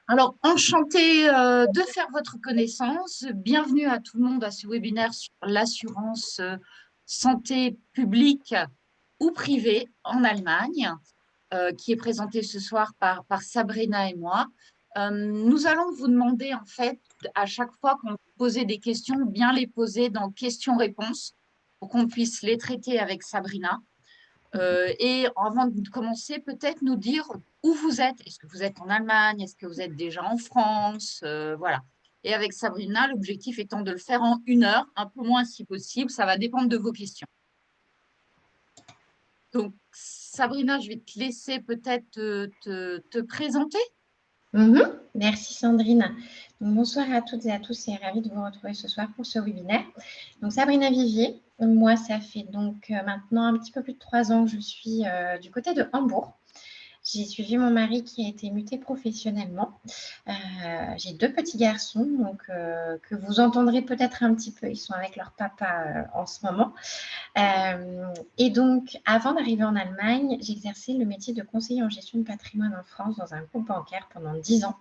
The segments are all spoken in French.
Alors, enchantée de faire votre connaissance. Bienvenue à tout le monde à ce webinaire sur l'assurance santé publique ou privée en Allemagne, qui est présenté ce soir par Sabrina et moi. Nous allons vous demander, en fait, à chaque fois qu'on vous pose des questions, bien les poser dans questions-réponses pour qu'on puisse les traiter avec Sabrina. Et avant de commencer, peut-être nous dire où vous êtes. Est-ce que vous êtes en Allemagne? Est-ce que vous êtes déjà en France? Voilà. Et avec Sabrina, l'objectif étant de le faire en 1 heure, un peu moins si possible. Ça va dépendre de vos questions. Donc, Sabrina, je vais te laisser peut-être te présenter. Merci Sandrine. Donc, bonsoir à toutes et à tous et ravie de vous retrouver ce soir pour ce webinaire. Donc Sabrina Vivier, moi ça fait donc maintenant un petit peu plus de 3 ans que je suis du côté de Hambourg. J'ai suivi mon mari qui a été muté professionnellement. J'ai 2 petits garçons donc, que vous entendrez peut-être un petit peu. Ils sont avec leur papa en ce moment. Et donc, avant d'arriver en Allemagne, j'ai exercé le métier de conseiller en gestion de patrimoine en France dans un groupe bancaire pendant 10 ans.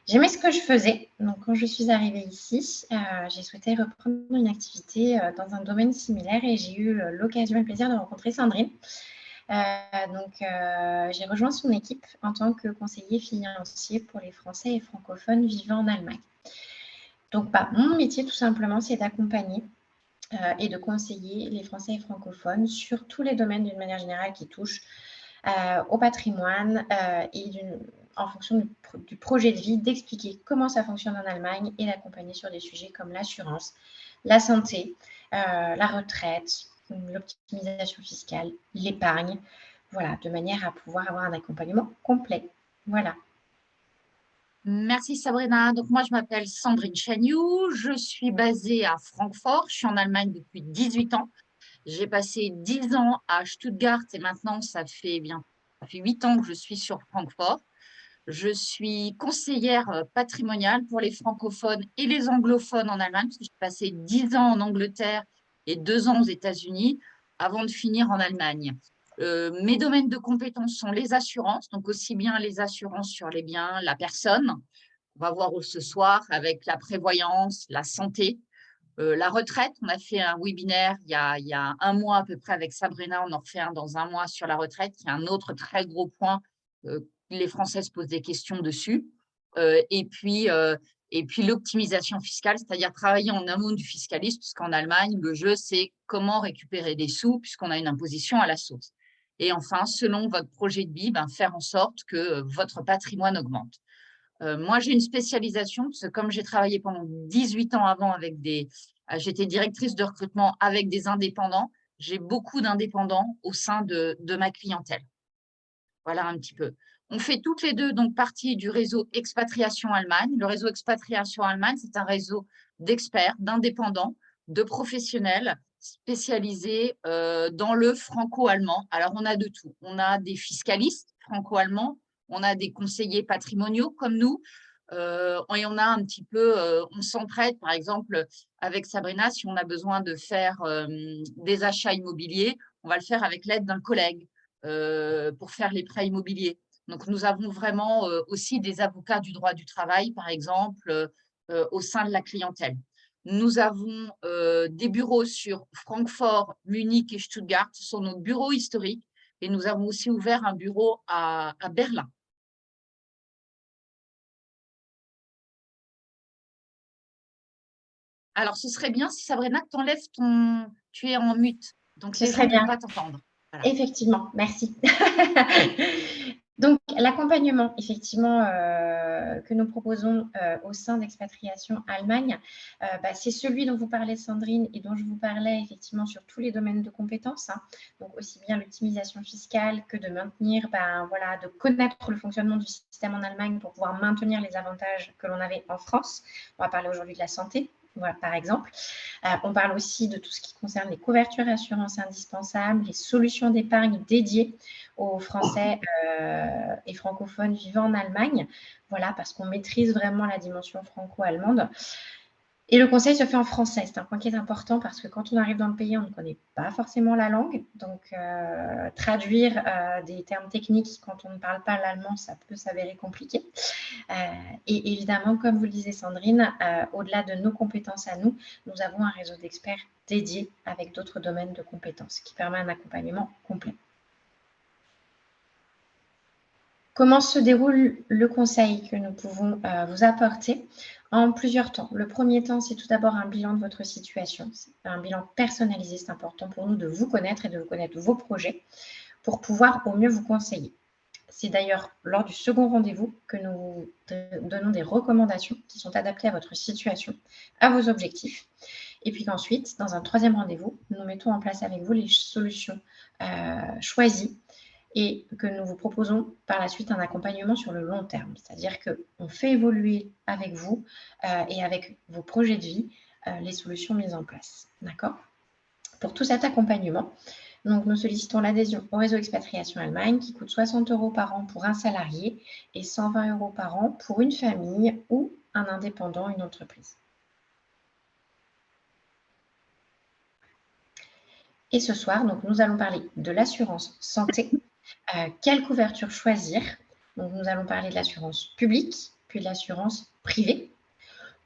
J'aimais ce que je faisais. Donc, quand je suis arrivée ici, j'ai souhaité reprendre une activité dans un domaine similaire et j'ai eu l'occasion et le plaisir de rencontrer Sandrine. J'ai rejoint son équipe en tant que conseiller financier pour les Français et francophones vivant en Allemagne. Donc, mon métier, tout simplement, c'est d'accompagner et de conseiller les Français et francophones sur tous les domaines d'une manière générale qui touchent au patrimoine et en fonction du projet de vie, d'expliquer comment ça fonctionne en Allemagne et d'accompagner sur des sujets comme l'assurance, la santé, la retraite, l'optimisation fiscale, l'épargne, voilà, de manière à pouvoir avoir un accompagnement complet. Voilà. Merci Sabrina. Donc moi, je m'appelle Sandrine Chagnou. Je suis basée à Francfort. Je suis en Allemagne depuis 18 ans. J'ai passé 10 ans à Stuttgart et maintenant, ça fait 8 ans que je suis sur Francfort. Je suis conseillère patrimoniale pour les francophones et les anglophones en Allemagne, parce que j'ai passé 10 ans en Angleterre et 2 ans aux États-Unis avant de finir en Allemagne. Mes domaines de compétences sont les assurances, donc aussi bien les assurances sur les biens, la personne. On va voir ce soir avec la prévoyance, la santé, la retraite. On a fait un webinaire il y a 1 mois à peu près avec Sabrina. On en refait un dans 1 mois sur la retraite, qui est un autre très gros point. Les Français se posent des questions dessus. Euh, et puis, euh, et puis l'optimisation fiscale, c'est-à-dire travailler en amont du fiscaliste, puisqu'en Allemagne, le jeu, c'est comment récupérer des sous, puisqu'on a une imposition à la source. Et enfin, selon votre projet de vie, faire en sorte que votre patrimoine augmente. Moi, j'ai une spécialisation, parce que comme j'ai travaillé pendant 18 ans avant j'étais directrice de recrutement avec des indépendants, j'ai beaucoup d'indépendants au sein de ma clientèle. Voilà un petit peu. On fait toutes les deux donc partie du réseau Expatriation Allemagne. Le réseau Expatriation Allemagne, c'est un réseau d'experts, d'indépendants, de professionnels spécialisés dans le franco-allemand. Alors, on a de tout. On a des fiscalistes franco-allemands, on a des conseillers patrimoniaux comme nous, et on a un petit peu, on s'entraide, par exemple, avec Sabrina, si on a besoin de faire des achats immobiliers, on va le faire avec l'aide d'un collègue pour faire les prêts immobiliers. Donc, nous avons vraiment aussi des avocats du droit du travail, par exemple, au sein de la clientèle. Nous avons des bureaux sur Francfort, Munich et Stuttgart. Ce sont nos bureaux historiques. Et nous avons aussi ouvert un bureau à Berlin. Alors, ce serait bien si Sabrina, que tu enlèves ton… Tu es en mute, donc Ce les gens serait ne vont bien. pas t'entendre. Voilà. Effectivement, merci. Donc, l'accompagnement, effectivement, que nous proposons au sein d'Expatriation Allemagne, c'est celui dont vous parlez, Sandrine, et dont je vous parlais, effectivement, sur tous les domaines de compétences. Donc, aussi bien l'optimisation fiscale que de maintenir, voilà, de connaître le fonctionnement du système en Allemagne pour pouvoir maintenir les avantages que l'on avait en France. On va parler aujourd'hui de la santé, voilà, par exemple. On parle aussi de tout ce qui concerne les couvertures assurances indispensables, les solutions d'épargne dédiées aux Français et francophones vivant en Allemagne. Voilà, parce qu'on maîtrise vraiment la dimension franco-allemande. Et le conseil se fait en français. C'est un point qui est important parce que quand on arrive dans le pays, on ne connaît pas forcément la langue. Donc, traduire des termes techniques quand on ne parle pas l'allemand, ça peut s'avérer compliqué. Et évidemment, comme vous le disiez Sandrine, au-delà de nos compétences à nous, nous avons un réseau d'experts dédiés avec d'autres domaines de compétences qui permet un accompagnement complet. Comment se déroule le conseil que nous pouvons vous apporter? En plusieurs temps. Le premier temps, c'est tout d'abord un bilan de votre situation. C'est un bilan personnalisé, c'est important pour nous de vous connaître et de connaître vos projets pour pouvoir au mieux vous conseiller. C'est d'ailleurs lors du second rendez-vous que nous donnons des recommandations qui sont adaptées à votre situation, à vos objectifs. Et puis qu'ensuite, dans un troisième rendez-vous, nous mettons en place avec vous les solutions choisies et que nous vous proposons par la suite un accompagnement sur le long terme. C'est-à-dire qu'on fait évoluer avec vous et avec vos projets de vie les solutions mises en place. D'accord? Pour tout cet accompagnement, donc nous sollicitons l'adhésion au réseau Expatriation Allemagne qui coûte 60 € par an pour un salarié et 120 € par an pour une famille ou un indépendant, une entreprise. Et ce soir, donc, nous allons parler de l'assurance santé. Quelle couverture choisir? Donc, nous allons parler de l'assurance publique, puis de l'assurance privée.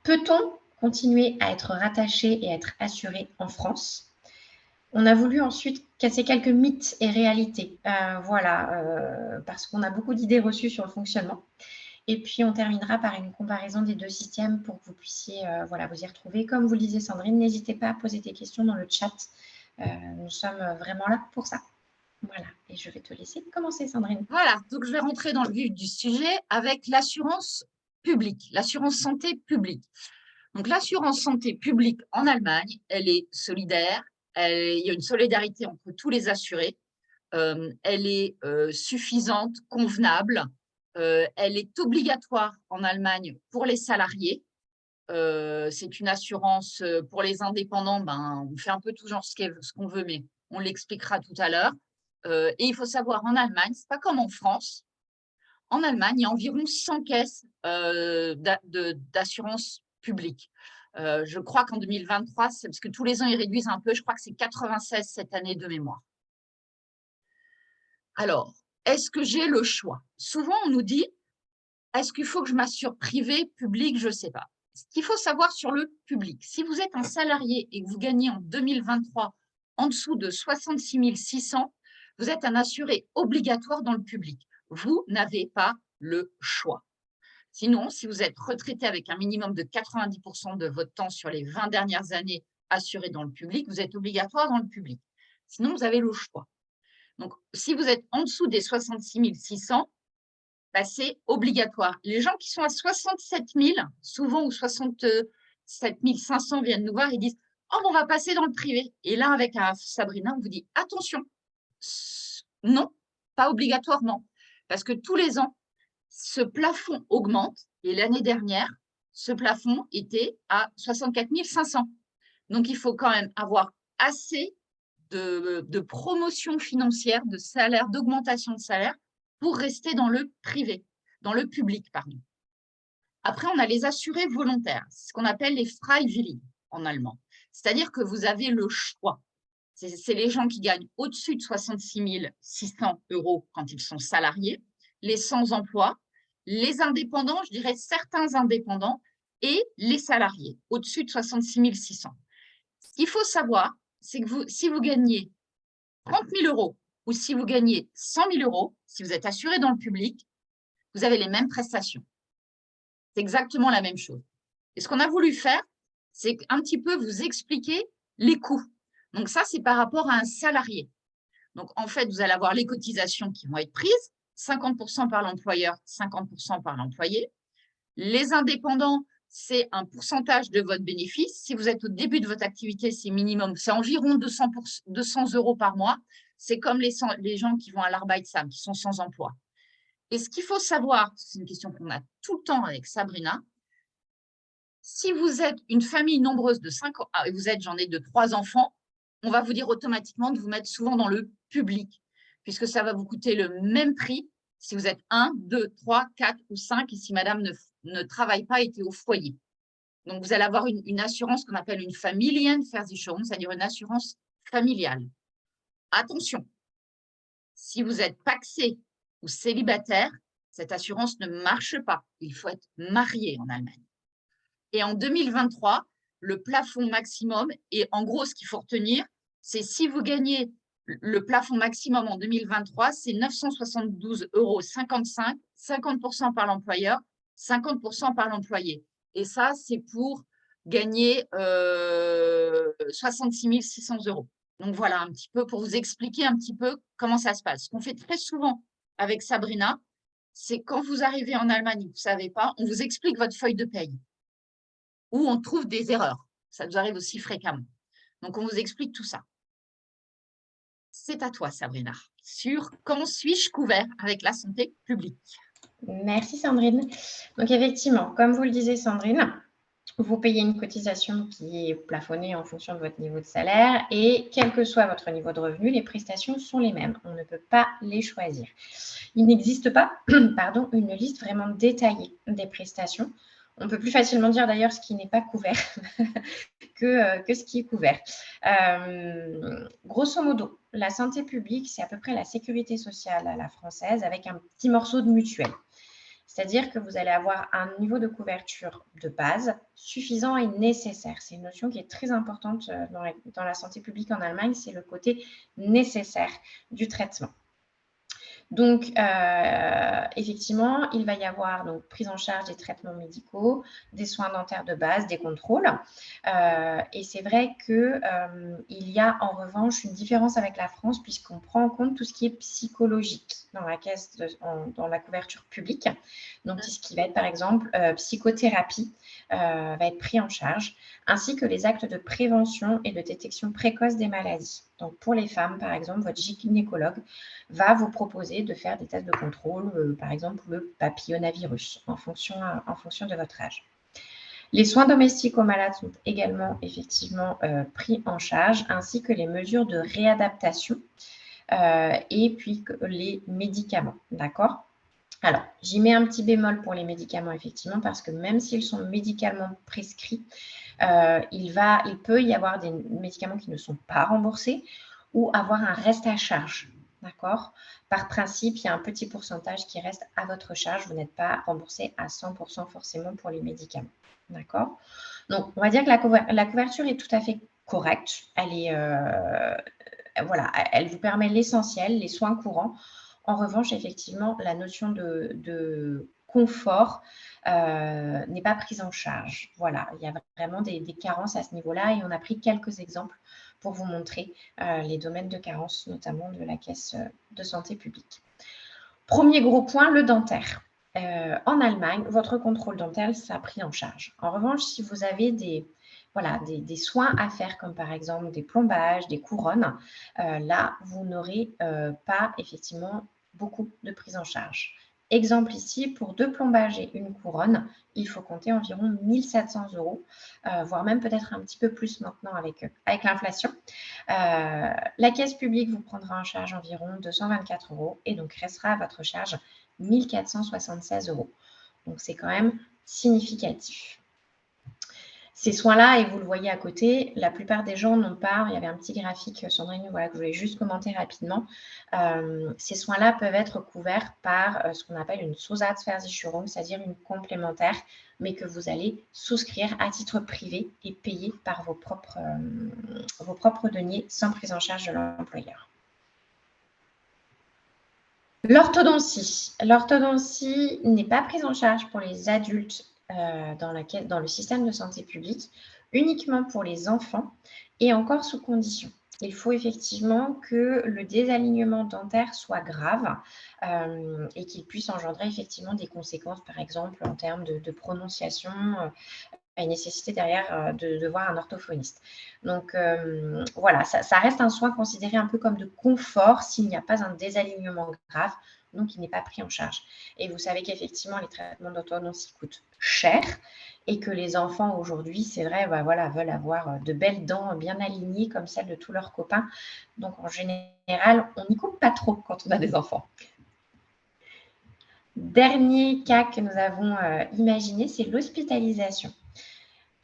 Peut-on continuer à être rattaché et être assuré en France? On a voulu ensuite casser quelques mythes et réalités, parce qu'on a beaucoup d'idées reçues sur le fonctionnement. Et puis, on terminera par une comparaison des deux systèmes pour que vous puissiez vous y retrouver. Comme vous le disiez, Sandrine, n'hésitez pas à poser des questions dans le chat. Nous sommes vraiment là pour ça. Voilà, et je vais te laisser commencer, Sandrine. Voilà, donc je vais rentrer dans le vif du sujet avec l'assurance publique, l'assurance santé publique. Donc, l'assurance santé publique en Allemagne, elle est solidaire, il y a une solidarité entre tous les assurés, elle est suffisante, convenable, elle est obligatoire en Allemagne pour les salariés. C'est une assurance pour les indépendants, on fait un peu tout genre ce qu'on veut, mais on l'expliquera tout à l'heure. Et il faut savoir, en Allemagne, ce n'est pas comme en France. En Allemagne, il y a environ 100 caisses d'assurance publique. Je crois qu'en 2023, c'est parce que tous les ans, ils réduisent un peu, je crois que c'est 96 cette année de mémoire. Alors, est-ce que j'ai le choix? Souvent, on nous dit, est-ce qu'il faut que je m'assure privé, public? Je ne sais pas. Ce qu'il faut savoir sur le public, si vous êtes un salarié et que vous gagnez en 2023 en dessous de 66 600, vous êtes un assuré obligatoire dans le public. Vous n'avez pas le choix. Sinon, si vous êtes retraité avec un minimum de 90% de votre temps sur les 20 dernières années assuré dans le public, vous êtes obligatoire dans le public. Sinon, vous avez le choix. Donc, si vous êtes en dessous des 66 600, c'est obligatoire. Les gens qui sont à 67 000, souvent, ou 67 500 viennent nous voir et disent « Oh, on va passer dans le privé ». Et là, avec Sabrina, on vous dit « Attention, non, pas obligatoirement ». Parce que tous les ans, ce plafond augmente. Et l'année dernière, ce plafond était à 64 500. Donc, il faut quand même avoir assez de promotion financière, de salaire, d'augmentation de salaire pour rester dans le privé, dans le public, pardon. Après, on a les assurés volontaires, ce qu'on appelle les Freiwillig en allemand. C'est-à-dire que vous avez le choix. C'est les gens qui gagnent au-dessus de 66 600 € quand ils sont salariés, les sans-emploi, les indépendants, je dirais certains indépendants, et les salariés, au-dessus de 66 600. Ce qu'il faut savoir, c'est que si vous gagnez 30 000 € ou si vous gagnez 100 000 €, si vous êtes assuré dans le public, vous avez les mêmes prestations. C'est exactement la même chose. Et ce qu'on a voulu faire, c'est un petit peu vous expliquer les coûts. Donc ça, c'est par rapport à un salarié. Donc en fait, vous allez avoir les cotisations qui vont être prises, 50% par l'employeur, 50% par l'employé. Les indépendants, c'est un pourcentage de votre bénéfice. Si vous êtes au début de votre activité, c'est minimum, c'est environ 200 € par mois. C'est comme les gens qui vont à l'Arbeitsam, qui sont sans emploi. Et ce qu'il faut savoir, c'est une question qu'on a tout le temps avec Sabrina, si vous êtes une famille nombreuse de 5 ans, et vous êtes, j'en ai de 3 enfants, on va vous dire automatiquement de vous mettre souvent dans le public, puisque ça va vous coûter le même prix si vous êtes 1, 2, 3, 4 ou 5, et si madame ne travaille pas et est au foyer. Donc, vous allez avoir une assurance qu'on appelle une Familienversicherung, c'est-à-dire une assurance familiale. Attention, si vous êtes pacsé ou célibataire, cette assurance ne marche pas. Il faut être marié en Allemagne. Et en 2023, le plafond maximum, et en gros, ce qu'il faut retenir, c'est si vous gagnez le plafond maximum en 2023, c'est 972,55 €, 50% par l'employeur, 50% par l'employé. Et ça, c'est pour gagner 66 600 €. Donc voilà, un petit peu pour vous expliquer un petit peu comment ça se passe. Ce qu'on fait très souvent avec Sabrina, c'est quand vous arrivez en Allemagne et que vous ne savez pas, on vous explique votre feuille de paye où on trouve des erreurs. Ça nous arrive aussi fréquemment. Donc, on vous explique tout ça. C'est à toi, Sabrina, sur comment suis-je couvert avec la santé publique. Merci Sandrine. Donc effectivement, comme vous le disiez Sandrine, vous payez une cotisation qui est plafonnée en fonction de votre niveau de salaire et quel que soit votre niveau de revenu, les prestations sont les mêmes. On ne peut pas les choisir. Il n'existe pas une liste vraiment détaillée des prestations. On peut plus facilement dire d'ailleurs ce qui n'est pas couvert que ce qui est couvert. Grosso modo, la santé publique, c'est à peu près la sécurité sociale à la française avec un petit morceau de mutuelle. C'est-à-dire que vous allez avoir un niveau de couverture de base suffisant et nécessaire. C'est une notion qui est très importante dans la santé publique en Allemagne, c'est le côté nécessaire du traitement. Donc, effectivement, il va y avoir donc, prise en charge des traitements médicaux, des soins dentaires de base, des contrôles. Et c'est vrai qu'il y a en revanche une différence avec la France puisqu'on prend en compte tout ce qui est psychologique dans dans la couverture publique. Donc, tout ce qui va être, par exemple, psychothérapie va être pris en charge, ainsi que les actes de prévention et de détection précoce des maladies. Donc, pour les femmes, par exemple, votre gynécologue va vous proposer de faire des tests de contrôle, par exemple le papillomavirus, en fonction de votre âge. Les soins domestiques aux malades sont également effectivement pris en charge, ainsi que les mesures de réadaptation et puis les médicaments, d'accord ? Alors, j'y mets un petit bémol pour les médicaments, effectivement, parce que même s'ils sont médicalement prescrits, il peut y avoir des médicaments qui ne sont pas remboursés ou avoir un reste à charge. D'accord ? Par principe, il y a un petit pourcentage qui reste à votre charge. Vous n'êtes pas remboursé à 100% forcément pour les médicaments. D'accord ? Donc, on va dire que la couverture est tout à fait correcte. Elle vous permet l'essentiel, les soins courants. En revanche, effectivement, la notion de confort n'est pas prise en charge. Voilà, il y a vraiment des carences à ce niveau-là et on a pris quelques exemples pour vous montrer les domaines de carence, notamment de la Caisse de santé publique. Premier gros point, le dentaire. En Allemagne, votre contrôle dentaire sera pris en charge. En revanche, si vous avez des soins à faire, comme par exemple des plombages, des couronnes, là, vous n'aurez pas effectivement beaucoup de prise en charge. Exemple ici, pour 2 plombages et une couronne, il faut compter environ 1 700 €, voire même peut-être un petit peu plus maintenant avec l'inflation. La caisse publique vous prendra en charge environ 224 € et donc restera à votre charge 1 476 €. Donc, c'est quand même significatif. Ces soins-là, et vous le voyez à côté, la plupart des gens n'ont pas, il y avait un petit graphique, Sandrine, que je voulais juste commenter rapidement. Ces soins-là peuvent être couverts par ce qu'on appelle une Zusatzversicherung, c'est-à-dire une complémentaire, mais que vous allez souscrire à titre privé et payer par vos propres deniers sans prise en charge de l'employeur. L'orthodontie. L'orthodontie n'est pas prise en charge pour les adultes dans le système de santé publique, uniquement pour les enfants et encore sous condition. Il faut effectivement que le désalignement dentaire soit grave et qu'il puisse engendrer effectivement des conséquences, par exemple en termes de prononciation, une nécessité derrière de voir un orthophoniste. Donc voilà, ça reste un soin considéré un peu comme de confort s'il n'y a pas un désalignement grave, donc il n'est pas pris en charge. Et vous savez qu'effectivement, les traitements d'orthodontie coûtent cher et que les enfants aujourd'hui, c'est vrai, veulent avoir de belles dents bien alignées comme celles de tous leurs copains. Donc en général, on n'y coupe pas trop quand on a des enfants. Dernier cas que nous avons imaginé, c'est l'hospitalisation.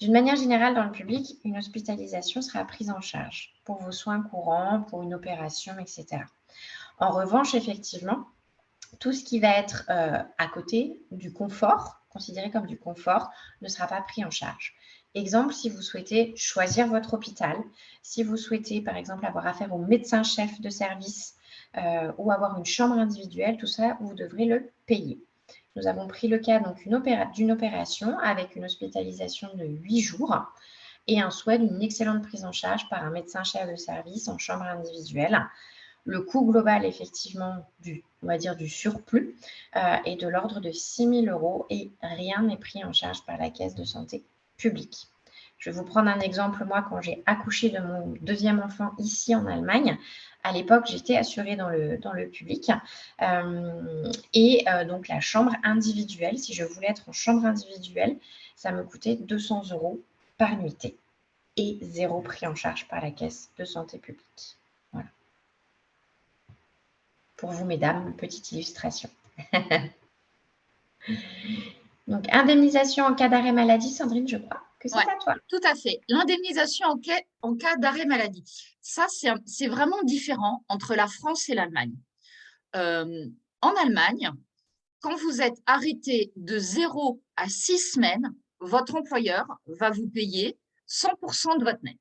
D'une manière générale, dans le public, une hospitalisation sera prise en charge pour vos soins courants, pour une opération, etc. En revanche, effectivement, tout ce qui va être à côté du confort, considéré comme du confort, ne sera pas pris en charge. Exemple, si vous souhaitez choisir votre hôpital, si vous souhaitez par exemple avoir affaire au médecin-chef de service ou avoir une chambre individuelle, tout ça, vous devrez le payer. Nous avons pris le cas d'une opération avec une hospitalisation de 8 jours et un souhait d'une excellente prise en charge par un médecin-chef de service en chambre individuelle. Le coût global, effectivement, on va dire du surplus est de l'ordre de 6 000 € et rien n'est pris en charge par la caisse de santé publique. Je vais vous prendre un exemple. Moi, quand j'ai accouché de mon deuxième enfant ici en Allemagne, à l'époque, j'étais assurée dans le public. Donc, la chambre individuelle, si je voulais être en chambre individuelle, ça me coûtait 200 € par nuitée et 0 pris en charge par la caisse de santé publique. Voilà. Pour vous, mesdames, une petite illustration. Donc, indemnisation en cas d'arrêt maladie, Sandrine, je crois que c'est à toi. Tout à fait. L'indemnisation en cas d'arrêt maladie. Ça, c'est vraiment différent entre la France et l'Allemagne. En Allemagne, quand vous êtes arrêté de 0 à 6 semaines, votre employeur va vous payer 100% de votre net.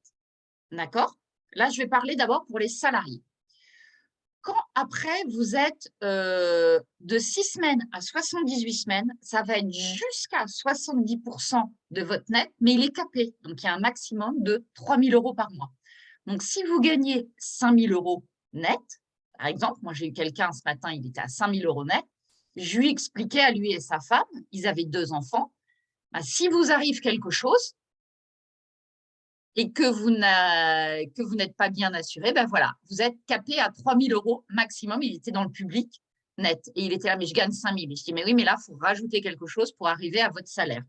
D'accord? Là, je vais parler d'abord pour les salariés. Quand après, vous êtes de 6 semaines à 78 semaines, ça va être jusqu'à 70% de votre net, mais il est capé. Donc, il y a un maximum de 3 000 € par mois. Donc, si vous gagnez 5 000 € net, par exemple, moi, j'ai eu quelqu'un ce matin, il était à 5 000 € net, je lui expliquais à lui et sa femme, ils avaient 2 enfants, bah, si vous arrive quelque chose, et que vous n'êtes pas bien assuré, ben voilà, vous êtes capé à 3 000 € maximum. Il était dans le public net et il était là, mais je gagne 5 000. Et je dis, mais oui, mais là, il faut rajouter quelque chose pour arriver à votre salaire.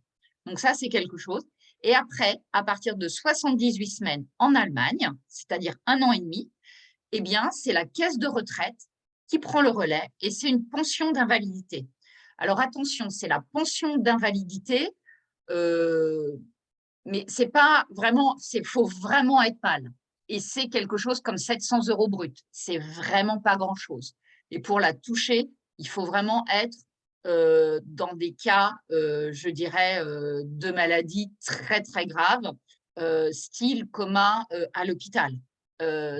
Donc ça, c'est quelque chose. Et après, à partir de 78 semaines en Allemagne, c'est-à-dire 1 an et demi, eh bien, c'est la caisse de retraite qui prend le relais et c'est une pension d'invalidité. Alors attention, c'est la pension d'invalidité mais c'est pas vraiment, faut vraiment être pâle. Et c'est quelque chose comme 700 € brut. C'est vraiment pas grand-chose. Et pour la toucher, il faut vraiment être dans des cas, je dirais, de maladies très, très graves, style coma à l'hôpital.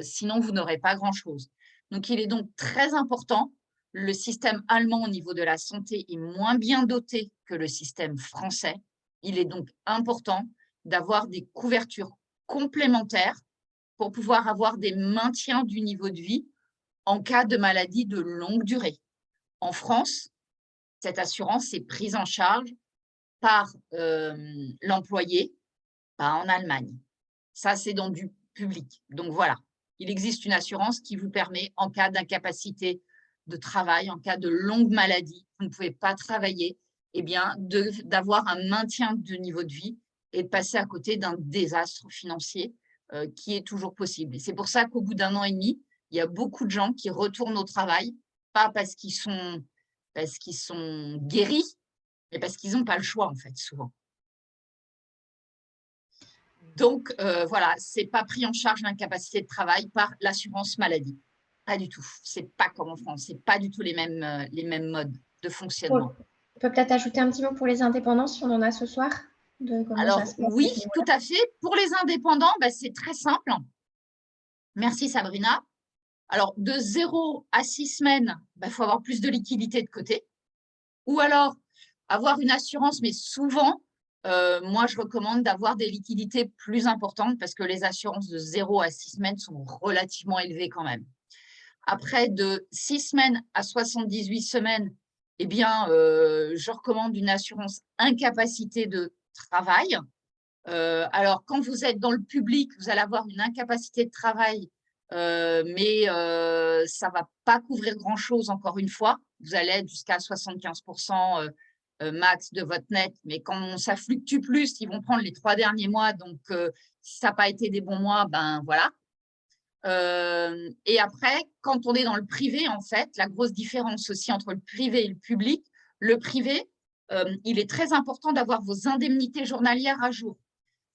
Sinon, vous n'aurez pas grand-chose. Donc, il est donc très important. Le système allemand au niveau de la santé est moins bien doté que le système français. Il est donc important d'avoir des couvertures complémentaires pour pouvoir avoir des maintiens du niveau de vie en cas de maladie de longue durée. En France, cette assurance est prise en charge par l'employé, pas en Allemagne. Ça, c'est dans du public. Donc voilà, il existe une assurance qui vous permet, en cas d'incapacité de travail, en cas de longue maladie, vous ne pouvez pas travailler, eh bien, d'avoir un maintien de niveau de vie et de passer à côté d'un désastre financier qui est toujours possible. Et c'est pour ça qu'au bout d'1 an et demi, il y a beaucoup de gens qui retournent au travail, pas parce qu'ils sont guéris, mais parce qu'ils n'ont pas le choix, en fait, souvent. Donc, voilà, ce n'est pas pris en charge l'incapacité de travail par l'assurance maladie. Pas du tout. Ce n'est pas comme en France. Ce n'est pas du tout les mêmes modes de fonctionnement. On peut peut-être ajouter un petit mot pour les indépendants, si on en a ce soir, de comment Alors, ça se passe oui, tout à fait. Pour les indépendants, ben, c'est très simple. Merci, Sabrina. Alors, de 0 à 6 semaines, ben, faut avoir plus de liquidité de côté. Ou alors, avoir une assurance, mais souvent, moi, je recommande d'avoir des liquidités plus importantes parce que les assurances de 0 à 6 semaines sont relativement élevées quand même. Après, de 6 semaines à 78 semaines, eh bien, je recommande une assurance incapacité de travail. Alors, quand vous êtes dans le public, vous allez avoir une incapacité de travail, mais ça ne va pas couvrir grand-chose, encore une fois. Vous allez être jusqu'à 75% max de votre net, mais quand ça fluctue plus, ils vont prendre les 3 derniers mois. Donc, si ça n'a pas été des bons mois, ben voilà. Et après, quand on est dans le privé, en fait, la grosse différence aussi entre le privé et le privé, il est très important d'avoir vos indemnités journalières à jour.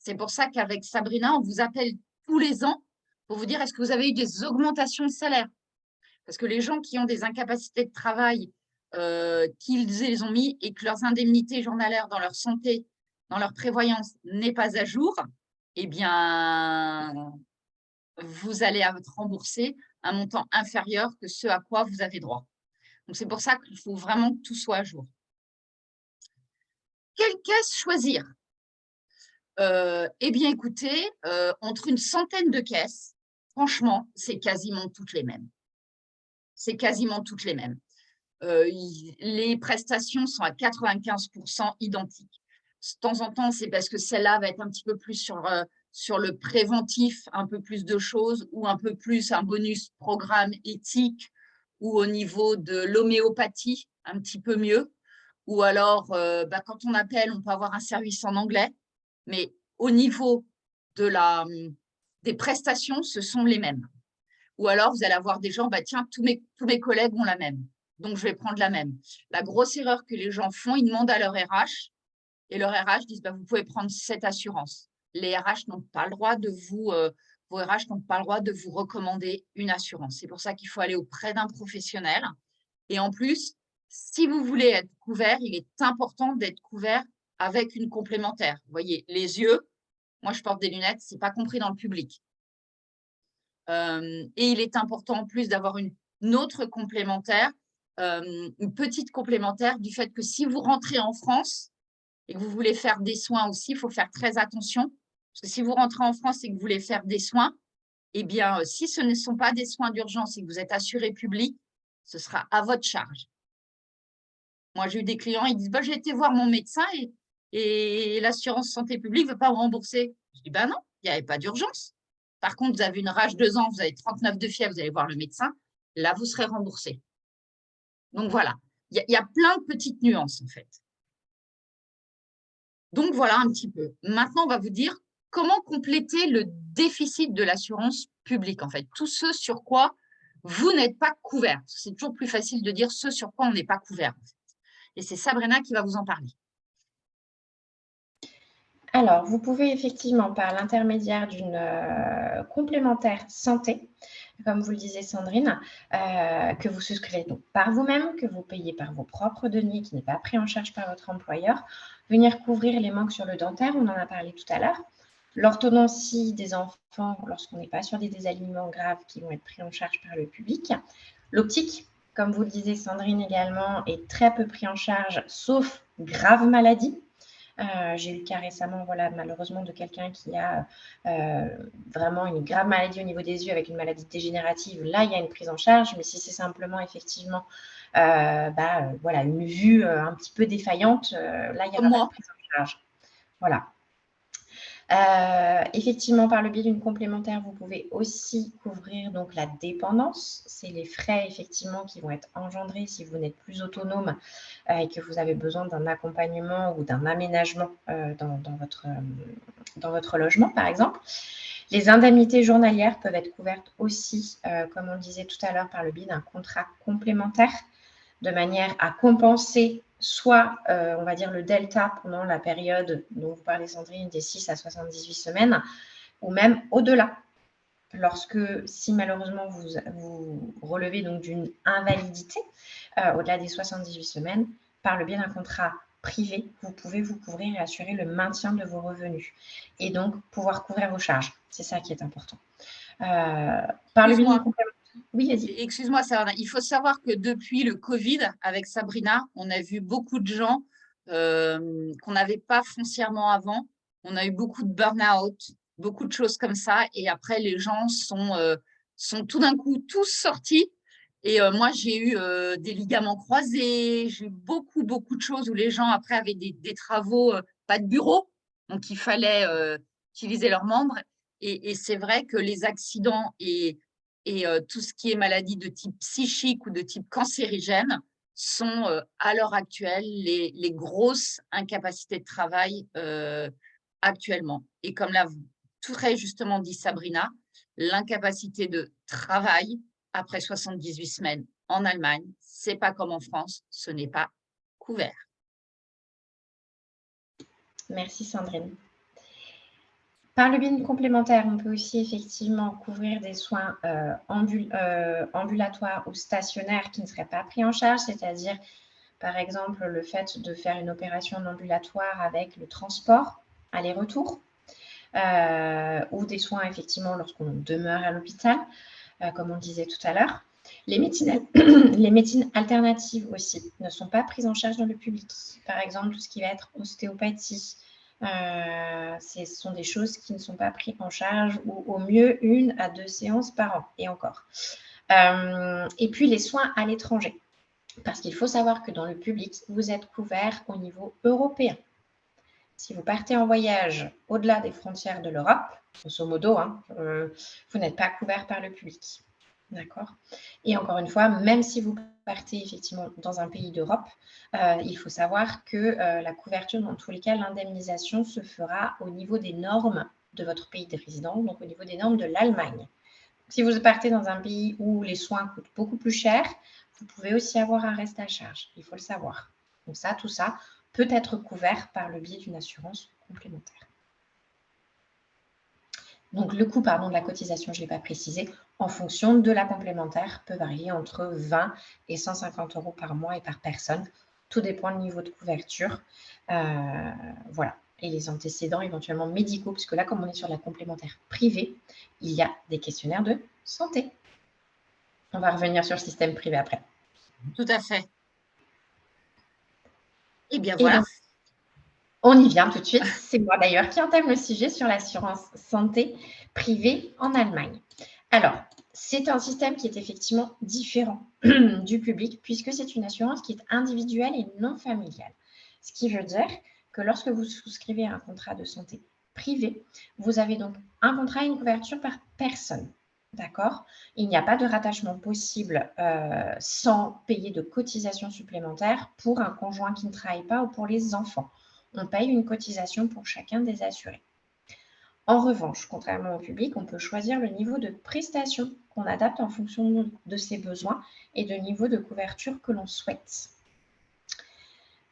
C'est pour ça qu'avec Sabrina, on vous appelle tous les ans pour vous dire est-ce que vous avez eu des augmentations de salaire? Parce que les gens qui ont des incapacités de travail, qu'ils les ont mis et que leurs indemnités journalières dans leur santé, dans leur prévoyance n'est pas à jour, eh bien, vous allez être remboursé un montant inférieur que ce à quoi vous avez droit. Donc, c'est pour ça qu'il faut vraiment que tout soit à jour. Quelle caisse choisir? Eh bien, écoutez, entre une centaine de caisses, franchement, c'est quasiment toutes les mêmes. C'est quasiment toutes les mêmes. Les prestations sont à 95% identiques. De temps en temps, c'est parce que celle-là va être un petit peu plus sur le préventif, un peu plus de choses, ou un peu plus un bonus programme éthique, ou au niveau de l'homéopathie, un petit peu mieux. Ou alors, quand on appelle, on peut avoir un service en anglais, mais au niveau des prestations, ce sont les mêmes. Ou alors, vous allez avoir des gens, tiens, tous mes collègues ont la même, donc je vais prendre la même. La grosse erreur que les gens font, ils demandent à leur RH, et leur RH disent, vous pouvez prendre cette assurance. Les RH n'ont pas le droit de vos RH n'ont pas le droit de vous recommander une assurance. C'est pour ça qu'il faut aller auprès d'un professionnel. Et en plus, si vous voulez être couvert, il est important d'être couvert avec une complémentaire. Vous voyez, les yeux, moi je porte des lunettes, ce n'est pas compris dans le public. Et il est important en plus d'avoir une autre complémentaire, une petite complémentaire du fait que si vous rentrez en France et que vous voulez faire des soins aussi, il faut faire très attention. Parce que si vous rentrez en France et que vous voulez faire des soins, eh bien, si ce ne sont pas des soins d'urgence et que vous êtes assuré public, ce sera à votre charge. Moi, j'ai eu des clients, ils disent j'ai été voir mon médecin et l'assurance santé publique ne veut pas vous rembourser. Je dis non, il n'y avait pas d'urgence. Par contre, vous avez une rage 2 ans, vous avez 39 de fièvre, vous allez voir le médecin, là, vous serez remboursé. Donc voilà, il y a plein de petites nuances en fait. Donc voilà un petit peu. Maintenant, on va vous dire comment compléter le déficit de l'assurance publique en fait. Tout ce sur quoi vous n'êtes pas couvert. C'est toujours plus facile de dire ce sur quoi on n'est pas couvert. En fait. Et c'est Sabrina qui va vous en parler. Alors, vous pouvez effectivement, par l'intermédiaire d'une complémentaire santé, comme vous le disiez Sandrine, que vous souscrivez donc par vous-même, que vous payez par vos propres deniers, qui n'est pas pris en charge par votre employeur, venir couvrir les manques sur le dentaire, on en a parlé tout à l'heure, l'orthodontie des enfants lorsqu'on n'est pas sur des désalignements graves qui vont être pris en charge par le public, l'optique, comme vous le disiez Sandrine également, est très peu pris en charge, sauf grave maladie. J'ai eu le cas récemment, malheureusement, de quelqu'un qui a vraiment une grave maladie au niveau des yeux avec une maladie dégénérative. Là, il y a une prise en charge, mais si c'est simplement, effectivement, une vue un petit peu défaillante, là, il n'y aura pas de prise en charge. Voilà. Effectivement, par le biais d'une complémentaire, vous pouvez aussi couvrir donc la dépendance. C'est les frais effectivement qui vont être engendrés si vous n'êtes plus autonome et que vous avez besoin d'un accompagnement ou d'un aménagement dans votre logement, par exemple. Les indemnités journalières peuvent être couvertes aussi, comme on le disait tout à l'heure, par le biais d'un contrat complémentaire, de manière à compenser soit, on va dire, le delta pendant la période dont vous parlez, Sandrine, des 6 à 78 semaines, ou même au-delà. Si malheureusement vous relevez donc d'une invalidité au-delà des 78 semaines, par le biais d'un contrat privé, vous pouvez vous couvrir et assurer le maintien de vos revenus et donc pouvoir couvrir vos charges. C'est ça qui est important. Par le biais d'une complémentaire. Oui, vas-y. Excuse-moi, Sabrina. Il faut savoir que depuis le Covid, avec Sabrina, on a vu beaucoup de gens qu'on n'avait pas foncièrement avant. On a eu beaucoup de burn-out, beaucoup de choses comme ça. Et après, les gens sont tout d'un coup tous sortis. Et moi, j'ai eu des ligaments croisés. J'ai eu beaucoup, beaucoup de choses où les gens, après, avaient des travaux, pas de bureau. Donc, il fallait utiliser leurs membres. Et c'est vrai que les accidents et tout ce qui est maladie de type psychique ou de type cancérigène sont à l'heure actuelle les grosses incapacités de travail actuellement. Et comme l'a très justement dit Sabrina, l'incapacité de travail après 78 semaines en Allemagne, c'est pas comme en France, ce n'est pas couvert. Merci Sandrine. Par le biais d'une complémentaire, on peut aussi effectivement couvrir des soins ambulatoires ou stationnaires qui ne seraient pas pris en charge, c'est-à-dire par exemple le fait de faire une opération en ambulatoire avec le transport, aller-retour, ou des soins effectivement lorsqu'on demeure à l'hôpital, comme on le disait tout à l'heure. Les médecines alternatives aussi ne sont pas prises en charge dans le public. Par exemple, tout ce qui va être ostéopathie, ce sont des choses qui ne sont pas prises en charge ou au mieux 1 à 2 séances par an et encore. Et puis les soins à l'étranger, parce qu'il faut savoir que dans le public, vous êtes couvert au niveau européen. Si vous partez en voyage au-delà des frontières de l'Europe, grosso modo, vous n'êtes pas couvert par le public. D'accord. Et encore une fois, même si vous partez effectivement dans un pays d'Europe, il faut savoir que la couverture, dans tous les cas, l'indemnisation se fera au niveau des normes de votre pays de résidence, donc au niveau des normes de l'Allemagne. Si vous partez dans un pays où les soins coûtent beaucoup plus cher, vous pouvez aussi avoir un reste à charge, il faut le savoir. Donc ça, tout ça peut être couvert par le biais d'une assurance complémentaire. Donc, le coût de la cotisation, je ne l'ai pas précisé, en fonction de la complémentaire, peut varier entre 20 et 150 € par mois et par personne. Tout dépend du niveau de couverture. Voilà. Et les antécédents éventuellement médicaux, puisque là, comme on est sur la complémentaire privée, il y a des questionnaires de santé. On va revenir sur le système privé après. Tout à fait. Et bien voilà. Donc, on y vient tout de suite. C'est moi d'ailleurs qui entame le sujet sur l'assurance santé privée en Allemagne. Alors, c'est un système qui est effectivement différent du public puisque c'est une assurance qui est individuelle et non familiale. Ce qui veut dire que lorsque vous souscrivez un contrat de santé privé, vous avez donc un contrat et une couverture par personne. D'accord? Il n'y a pas de rattachement possible sans payer de cotisations supplémentaires pour un conjoint qui ne travaille pas ou pour les enfants. On paye une cotisation pour chacun des assurés. En revanche, contrairement au public, on peut choisir le niveau de prestation qu'on adapte en fonction de ses besoins et de niveau de couverture que l'on souhaite.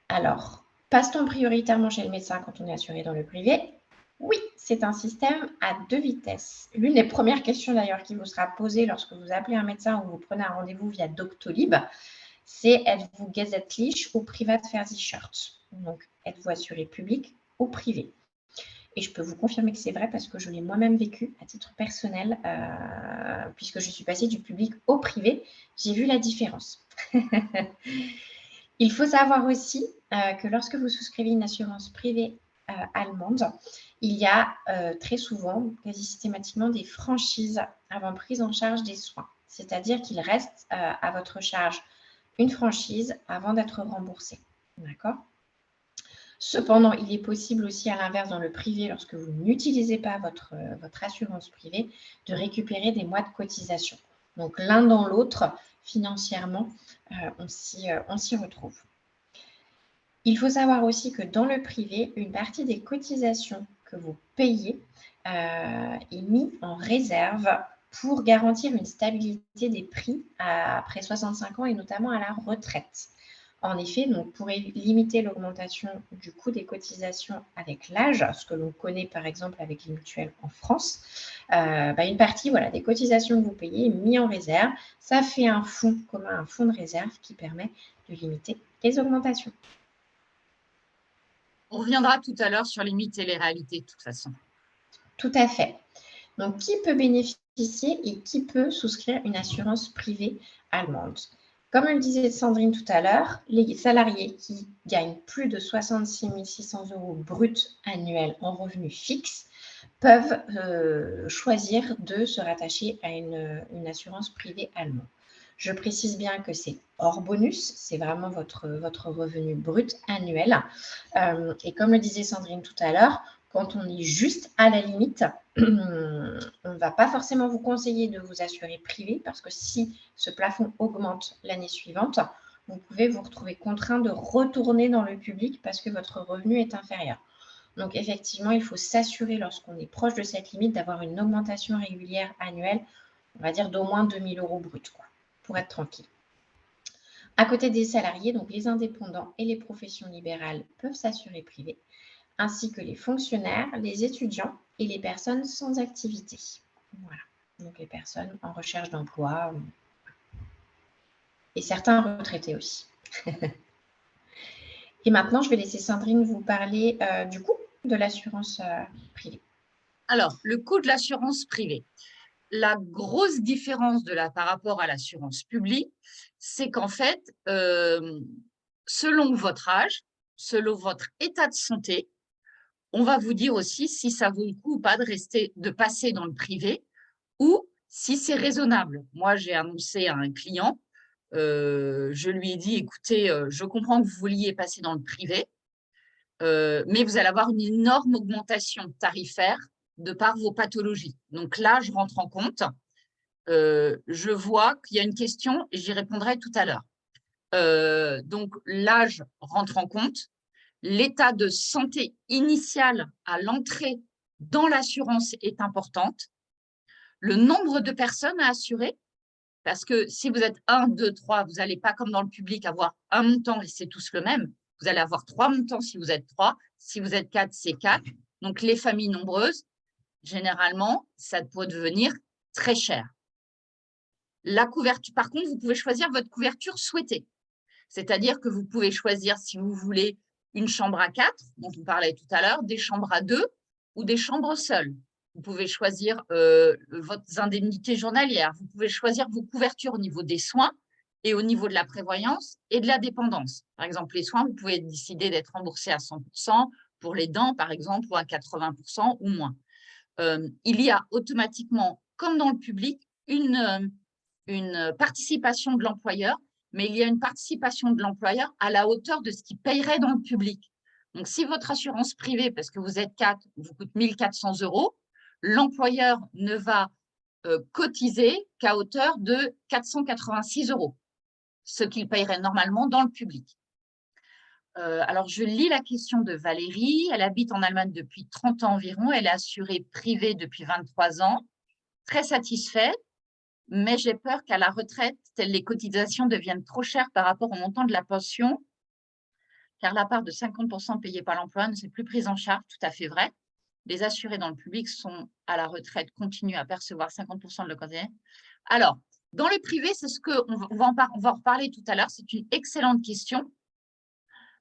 Alors, passe-t-on prioritairement chez le médecin quand on est assuré dans le privé? Oui, c'est un système à 2 vitesses. L'une des premières questions d'ailleurs qui vous sera posée lorsque vous appelez un médecin ou vous prenez un rendez-vous via Doctolib, c'est êtes-vous gesetzlich ou Privatversichert? Donc, êtes-vous assuré public ou privé? Et je peux vous confirmer que c'est vrai parce que je l'ai moi-même vécu à titre personnel, puisque je suis passée du public au privé, j'ai vu la différence. Il faut savoir aussi que lorsque vous souscrivez une assurance privée allemande, il y a très souvent, quasi systématiquement, des franchises avant prise en charge des soins. C'est-à-dire qu'il reste à votre charge une franchise avant d'être remboursé. D'accord? Cependant, il est possible aussi à l'inverse dans le privé, lorsque vous n'utilisez pas votre assurance privée, de récupérer des mois de cotisation. Donc l'un dans l'autre, financièrement, on s'y retrouve. Il faut savoir aussi que dans le privé, une partie des cotisations que vous payez est mise en réserve pour garantir une stabilité des prix après 65 ans et notamment à la retraite. En effet, donc, pour limiter l'augmentation du coût des cotisations avec l'âge, ce que l'on connaît par exemple avec les mutuelles en France, une partie des cotisations que vous payez est mise en réserve. Ça fait un fonds commun, un fonds de réserve qui permet de limiter les augmentations. On reviendra tout à l'heure sur les mythes et les réalités de toute façon. Tout à fait. Donc, qui peut bénéficier et qui peut souscrire une assurance privée allemande? Comme le disait Sandrine tout à l'heure, les salariés qui gagnent plus de 66 600 € bruts annuels en revenus fixes peuvent choisir de se rattacher à une assurance privée allemande. Je précise bien que c'est hors bonus, c'est vraiment votre revenu brut annuel. Et comme le disait Sandrine tout à l'heure, quand on est juste à la limite, on ne va pas forcément vous conseiller de vous assurer privé parce que si ce plafond augmente l'année suivante, vous pouvez vous retrouver contraint de retourner dans le public parce que votre revenu est inférieur. Donc, effectivement, il faut s'assurer lorsqu'on est proche de cette limite d'avoir une augmentation régulière annuelle, on va dire d'au moins 2 000 € brut, pour être tranquille. À côté des salariés, donc les indépendants et les professions libérales peuvent s'assurer privé. ainsi que les fonctionnaires, les étudiants et les personnes sans activité. Voilà, donc les personnes en recherche d'emploi et certains retraités aussi. Et maintenant, je vais laisser Sandrine vous parler du coût de l'assurance privée. Alors, le coût de l'assurance privée. La grosse différence par rapport à l'assurance publique, c'est qu'en fait, selon votre âge, selon votre état de santé, on va vous dire aussi si ça vaut le coup ou pas de passer dans le privé ou si c'est raisonnable. Moi, j'ai annoncé à un client, je lui ai dit, écoutez, je comprends que vous vouliez passer dans le privé, mais vous allez avoir une énorme augmentation tarifaire de par vos pathologies. Donc là, je rentre en compte. Je vois qu'il y a une question et j'y répondrai tout à l'heure. Donc, l'âge rentre en compte. L'état de santé initial à l'entrée dans l'assurance est importante. Le nombre de personnes à assurer, parce que si vous êtes 1, 2, 3, vous n'allez pas comme dans le public avoir un montant et c'est tous le même. Vous allez avoir 3 montants si vous êtes 3. Si vous êtes 4, c'est 4. Donc, les familles nombreuses, généralement, ça peut devenir très cher. La couverture, par contre, vous pouvez choisir votre couverture souhaitée. C'est-à-dire que vous pouvez choisir si vous voulez une chambre à 4, dont on parlait tout à l'heure, des chambres à 2 ou des chambres seules. Vous pouvez choisir vos indemnités journalières. Vous pouvez choisir vos couvertures au niveau des soins et au niveau de la prévoyance et de la dépendance. Par exemple, les soins, vous pouvez décider d'être remboursé à 100%, pour les dents, par exemple, ou à 80% ou moins. Il y a automatiquement, comme dans le public, une participation de l'employeur, mais il y a une participation de l'employeur à la hauteur de ce qu'il payerait dans le public. Donc, si votre assurance privée, parce que vous êtes 4, vous coûte 1 400 €, l'employeur ne va cotiser qu'à hauteur de 486 €, ce qu'il payerait normalement dans le public. Alors, je lis la question de Valérie. Elle habite en Allemagne depuis 30 ans environ. Elle est assurée privée depuis 23 ans. Très satisfaite, mais j'ai peur qu'à la retraite, les cotisations deviennent trop chères par rapport au montant de la pension, car la part de 50% payée par l'employeur ne s'est plus prise en charge. Tout à fait vrai. Les assurés dans le public sont à la retraite, continuent à percevoir 50% de leur cotisation. Alors, dans le privé, c'est ce qu'on va en reparler tout à l'heure. C'est une excellente question.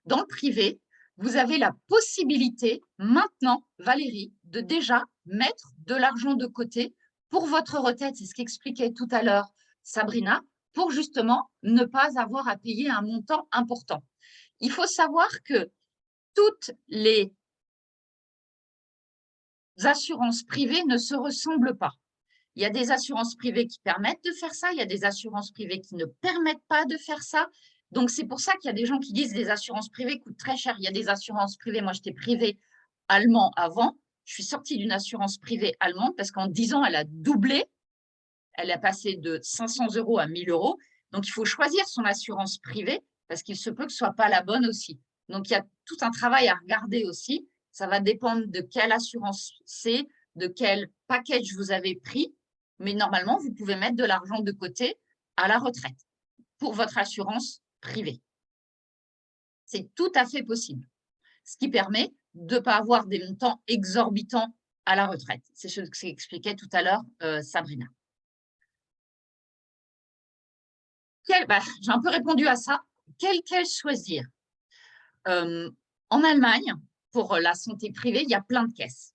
Dans le privé, vous avez la possibilité maintenant, Valérie, de déjà mettre de l'argent de côté pour votre retraite. C'est ce qu'expliquait tout à l'heure Sabrina, pour justement ne pas avoir à payer un montant important. Il faut savoir que toutes les assurances privées ne se ressemblent pas. Il y a des assurances privées qui permettent de faire ça, il y a des assurances privées qui ne permettent pas de faire ça. Donc, c'est pour ça qu'il y a des gens qui disent que les assurances privées coûtent très cher. Il y a des assurances privées. Moi, j'étais privée allemand avant. Je suis sortie d'une assurance privée allemande parce qu'en 10 ans, elle a doublé. Elle a passé de 500 € à 1 000 €. Donc, il faut choisir son assurance privée parce qu'il se peut que ce ne soit pas la bonne aussi. Donc, il y a tout un travail à regarder aussi. Ça va dépendre de quelle assurance c'est, de quel package vous avez pris. Mais normalement, vous pouvez mettre de l'argent de côté à la retraite pour votre assurance privée. C'est tout à fait possible. Ce qui permet de ne pas avoir des montants exorbitants à la retraite. C'est ce qu'expliquait tout à l'heure Sabrina. J'ai un peu répondu à ça. Quelle choisir? En Allemagne, pour la santé privée, il y a plein de caisses.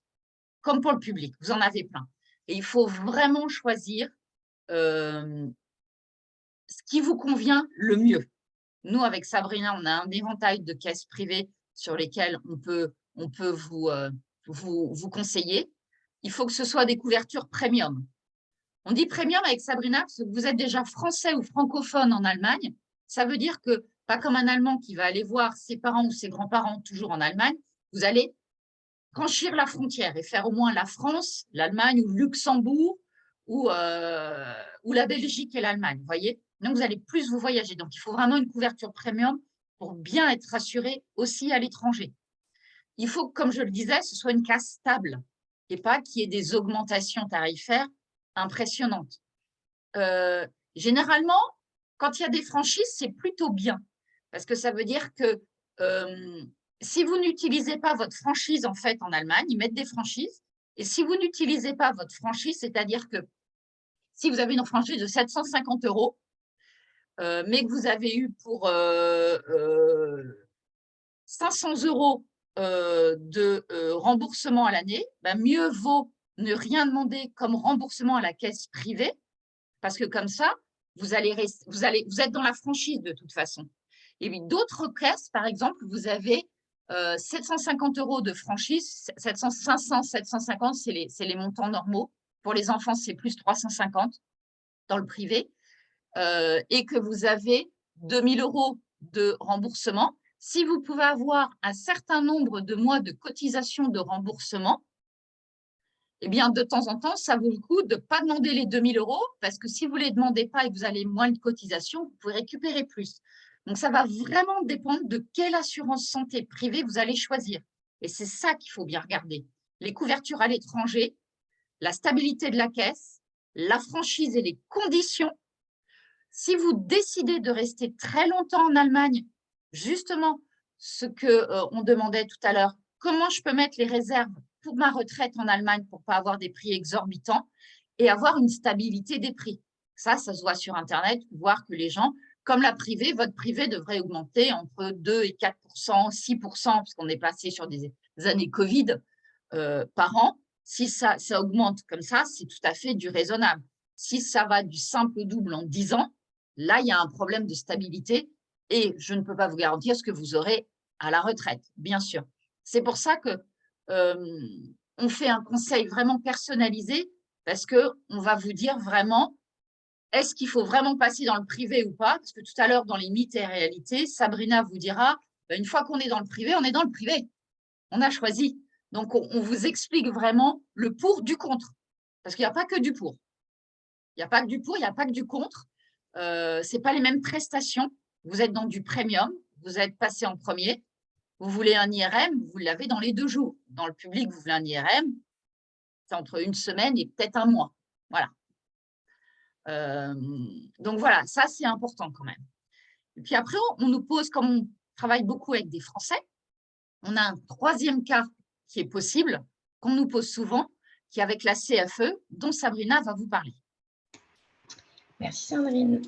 Comme pour le public, vous en avez plein. Et il faut vraiment choisir ce qui vous convient le mieux. Nous, avec Sabrina, on a un éventail de caisses privées sur lesquelles on peut vous conseiller. Il faut que ce soit des couvertures premium. On dit premium avec Sabrina parce que vous êtes déjà français ou francophone en Allemagne. Ça veut dire que, pas comme un Allemand qui va aller voir ses parents ou ses grands-parents toujours en Allemagne, vous allez franchir la frontière et faire au moins la France, l'Allemagne ou Luxembourg ou la Belgique et l'Allemagne, vous voyez. Donc, vous allez plus vous voyager. Donc, il faut vraiment une couverture premium pour bien être assuré aussi à l'étranger. Il faut, comme je le disais, ce soit une casse stable et pas qu'il y ait des augmentations tarifaires impressionnantes. Généralement, quand il y a des franchises, c'est plutôt bien parce que ça veut dire que Si vous n'utilisez pas votre franchise, en fait, en Allemagne, ils mettent des franchises. Et si vous n'utilisez pas votre franchise, c'est-à-dire que si vous avez une franchise de 750 €, mais que vous avez eu pour 500 € de remboursement à l'année, ben mieux vaut ne rien demander comme remboursement à la caisse privée, parce que comme ça, vous êtes dans la franchise de toute façon. Et puis d'autres caisses, par exemple, vous avez 750 € de franchise, 700, 500, 750, c'est les montants normaux. Pour les enfants, c'est plus 350 dans le privé. Et que vous avez 2000 € de remboursement. Si vous pouvez avoir un certain nombre de mois de cotisation de remboursement, eh bien, de temps en temps, ça vaut le coup de ne pas demander les 2000 €, parce que si vous ne les demandez pas et que vous avez moins de cotisation, vous pouvez récupérer plus. Donc, ça va vraiment dépendre de quelle assurance santé privée vous allez choisir. Et c'est ça qu'il faut bien regarder. Les couvertures à l'étranger, la stabilité de la caisse, la franchise et les conditions. Si vous décidez de rester très longtemps en Allemagne, justement, ce qu'on demandait tout à l'heure, comment je peux mettre les réserves pour ma retraite en Allemagne pour ne pas avoir des prix exorbitants et avoir une stabilité des prix. Ça se voit sur Internet, voir que les gens, comme la privée, votre privée devrait augmenter entre 2 et 4%, 6%, parce qu'on est passé sur des années Covid par an. Si ça augmente comme ça, c'est tout à fait du raisonnable. Si ça va du simple au double en 10 ans, là, il y a un problème de stabilité et je ne peux pas vous garantir ce que vous aurez à la retraite, bien sûr. C'est pour ça que on fait un conseil vraiment personnalisé, parce qu'on va vous dire vraiment, est-ce qu'il faut vraiment passer dans le privé ou pas? Parce que tout à l'heure, dans les mythes et réalités, Sabrina vous dira, une fois qu'on est dans le privé, on est dans le privé. On a choisi. Donc, on vous explique vraiment le pour du contre. Parce qu'il n'y a pas que du pour. Il n'y a pas que du pour, il n'y a pas que du contre. Ce n'est pas les mêmes prestations. Vous êtes dans du premium, vous êtes passé en premier. Vous voulez un IRM, vous l'avez dans les 2 jours. Dans le public, vous voulez un IRM, c'est entre une semaine et peut-être un mois. Voilà. Donc voilà, ça c'est important quand même. Et puis après, on nous pose, comme on travaille beaucoup avec des Français, on a un troisième cas qui est possible, qu'on nous pose souvent, qui est avec la CFE, dont Sabrina va vous parler. Merci Sandrine.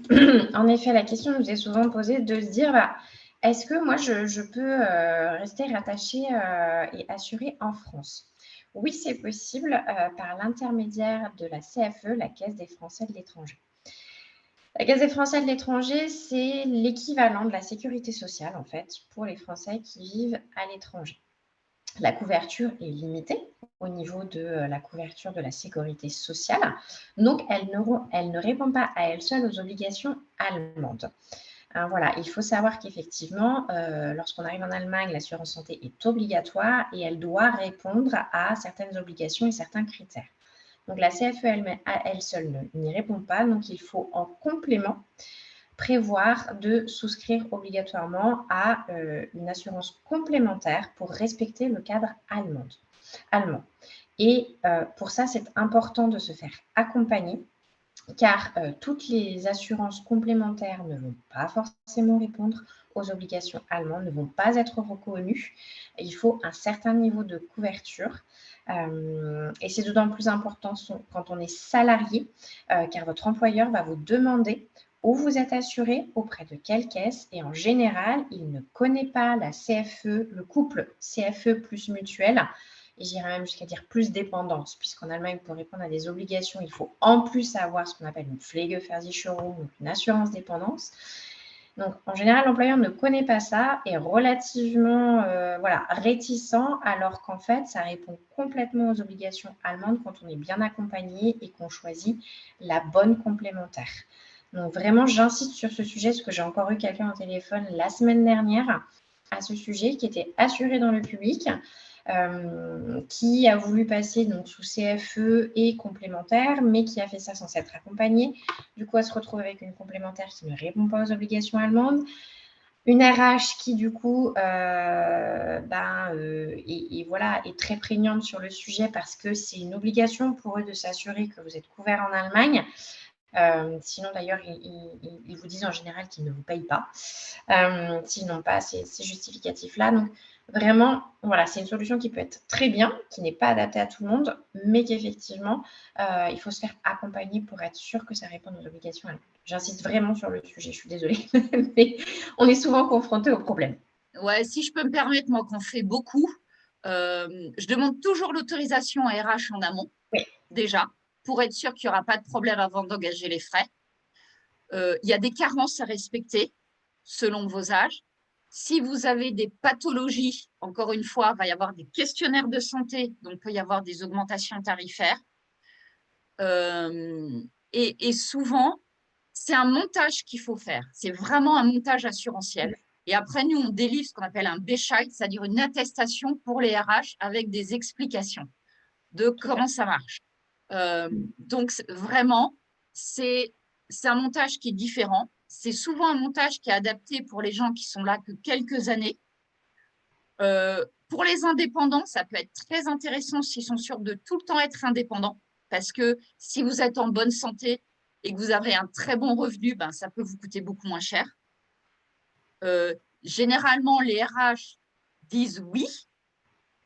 En effet, la question nous est souvent posée de se dire, est-ce que moi je peux rester rattachée et assurée en France? Oui, c'est possible par l'intermédiaire de la CFE, la Caisse des Français de l'étranger. La Caisse des Français de l'étranger, c'est l'équivalent de la sécurité sociale, en fait, pour les Français qui vivent à l'étranger. La couverture est limitée au niveau de la couverture de la sécurité sociale. Donc, elle ne répond pas à elle seule aux obligations allemandes. Alors, voilà, il faut savoir qu'effectivement, lorsqu'on arrive en Allemagne, l'assurance santé est obligatoire et elle doit répondre à certaines obligations et certains critères. Donc, la CFE elle seule n'y répond pas, donc il faut en complément prévoir de souscrire obligatoirement à une assurance complémentaire pour respecter le cadre allemand. Et pour ça, c'est important de se faire accompagner, car toutes les assurances complémentaires ne vont pas forcément répondre aux obligations allemandes, ne vont pas être reconnues. Il faut un certain niveau de couverture. Et c'est d'autant plus important quand on est salarié, car votre employeur va vous demander où vous êtes assuré, auprès de quelle caisse, et en général, il ne connaît pas la CFE, le couple CFE plus mutuelle, et j'irais même jusqu'à dire plus dépendance, puisqu'en Allemagne, pour répondre à des obligations, il faut en plus avoir ce qu'on appelle une Pflegeversicherung, donc une assurance dépendance. Donc, en général, l'employeur ne connaît pas ça, est relativement réticent, alors qu'en fait, ça répond complètement aux obligations allemandes quand on est bien accompagné et qu'on choisit la bonne complémentaire. Donc, vraiment, j'insiste sur ce sujet, parce que j'ai encore eu quelqu'un au téléphone la semaine dernière à ce sujet, qui était assuré dans le public, qui a voulu passer donc sous CFE et complémentaire, mais qui a fait ça sans s'être accompagné. Du coup, elle se retrouve avec une complémentaire qui ne répond pas aux obligations allemandes. Une RH qui, du coup, est très prégnante sur le sujet, parce que c'est une obligation pour eux de s'assurer que vous êtes couvert en Allemagne. Sinon, d'ailleurs, ils vous disent en général qu'ils ne vous payent pas s'ils n'ont pas ces justificatifs-là. Donc, vraiment, voilà, c'est une solution qui peut être très bien, qui n'est pas adaptée à tout le monde, mais qu'effectivement, il faut se faire accompagner pour être sûr que ça réponde aux obligations. J'insiste vraiment sur le sujet, je suis désolée, mais on est souvent confronté au problème. Ouais, si je peux me permettre, moi, qu'on fait beaucoup, je demande toujours l'autorisation à RH en amont, Oui. déjà, pour être sûr qu'il n'y aura pas de problème avant d'engager les frais. Il y a des carences à respecter selon vos âges. Si vous avez des pathologies, encore une fois, il va y avoir des questionnaires de santé, donc il peut y avoir des augmentations tarifaires. Et souvent, c'est un montage qu'il faut faire. C'est vraiment un montage assurantiel. Et après, nous, on délivre ce qu'on appelle un Bescheid, c'est-à-dire une attestation pour les RH avec des explications de comment ça marche. Donc, vraiment, c'est un montage qui est différent. C'est souvent un montage qui est adapté pour les gens qui sont là que quelques années. Pour les indépendants, ça peut être très intéressant s'ils sont sûrs de tout le temps être indépendants, parce que si vous êtes en bonne santé et que vous avez un très bon revenu, ben, ça peut vous coûter beaucoup moins cher. Généralement, les RH disent oui,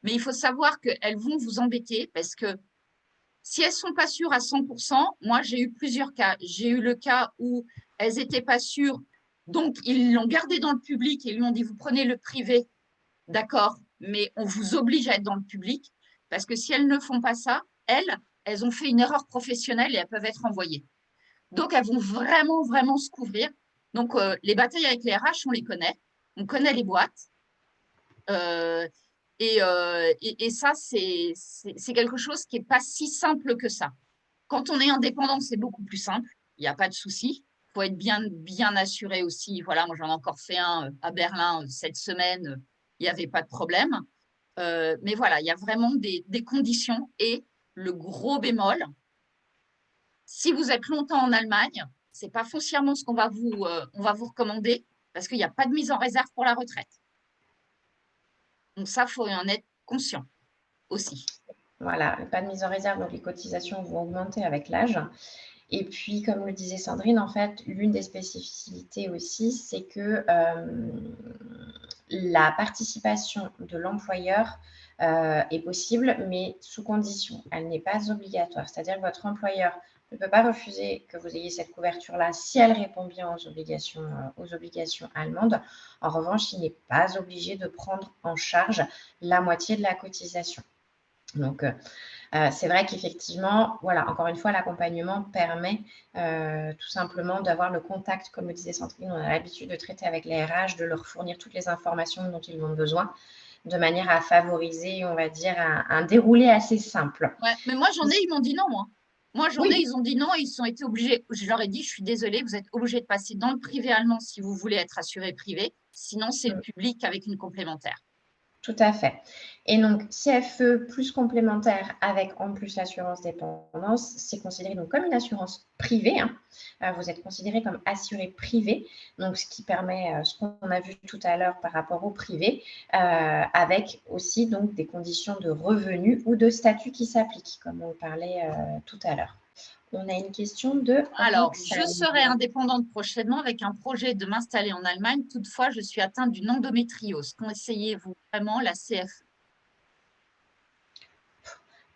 mais il faut savoir qu'elles vont vous embêter parce que si elles ne sont pas sûres à 100%, moi, j'ai eu plusieurs cas. J'ai eu le cas où elles n'étaient pas sûres, donc ils l'ont gardé dans le public et lui ont dit, vous prenez le privé, d'accord, mais on vous oblige à être dans le public, parce que si elles ne font pas ça, elles ont fait une erreur professionnelle et elles peuvent être envoyées. Donc, elles vont vraiment, vraiment se couvrir. Donc, les batailles avec les RH, on connaît les boîtes. Et ça, c'est quelque chose qui n'est pas si simple que ça. Quand on est indépendant, c'est beaucoup plus simple. Il n'y a pas de souci. Il faut être bien, bien assuré aussi. Voilà, moi, j'en ai encore fait un à Berlin cette semaine. Il n'y avait pas de problème. Mais voilà, il y a vraiment des conditions. Et le gros bémol, si vous êtes longtemps en Allemagne, ce n'est pas foncièrement ce qu'on va on va vous recommander parce qu'il n'y a pas de mise en réserve pour la retraite. Donc ça, il faut en être conscient aussi. Voilà, pas de mise en réserve, donc les cotisations vont augmenter avec l'âge. Et puis, comme le disait Sandrine, en fait, l'une des spécificités aussi, c'est que la participation de l'employeur est possible, mais sous condition. Elle n'est pas obligatoire. C'est-à-dire que votre employeur ne peut pas refuser que vous ayez cette couverture-là si elle répond bien aux obligations allemandes. En revanche, il n'est pas obligé de prendre en charge la moitié de la cotisation. Donc, c'est vrai qu'effectivement, voilà, encore une fois, l'accompagnement permet tout simplement d'avoir le contact, comme le disait Sandrine, on a l'habitude de traiter avec les RH, de leur fournir toutes les informations dont ils ont besoin, de manière à favoriser, on va dire, un déroulé assez simple. Ouais, mais moi, j'en ai, ils m'ont dit non, moi. Moi, j'en ai, Oui, ils ont dit non, ils ont été obligés. Je leur ai dit, je suis désolée, vous êtes obligés de passer dans le privé allemand si vous voulez être assuré privé. Sinon, c'est le public avec une complémentaire. tout à fait. Et donc, CFE plus complémentaire avec en plus l'assurance dépendance, c'est considéré donc comme une assurance privée. Hein. Vous êtes considéré comme assuré privé, donc ce qui permet ce qu'on a vu tout à l'heure par rapport au privé, avec aussi donc des conditions de revenus ou de statut qui s'appliquent, comme on parlait tout à l'heure. On a une question de Alors, je Roxane. serai indépendante prochainement avec un projet de m'installer en Allemagne. Toutefois, je suis atteinte d'une endométriose. Conseillez-vous vraiment la CFE?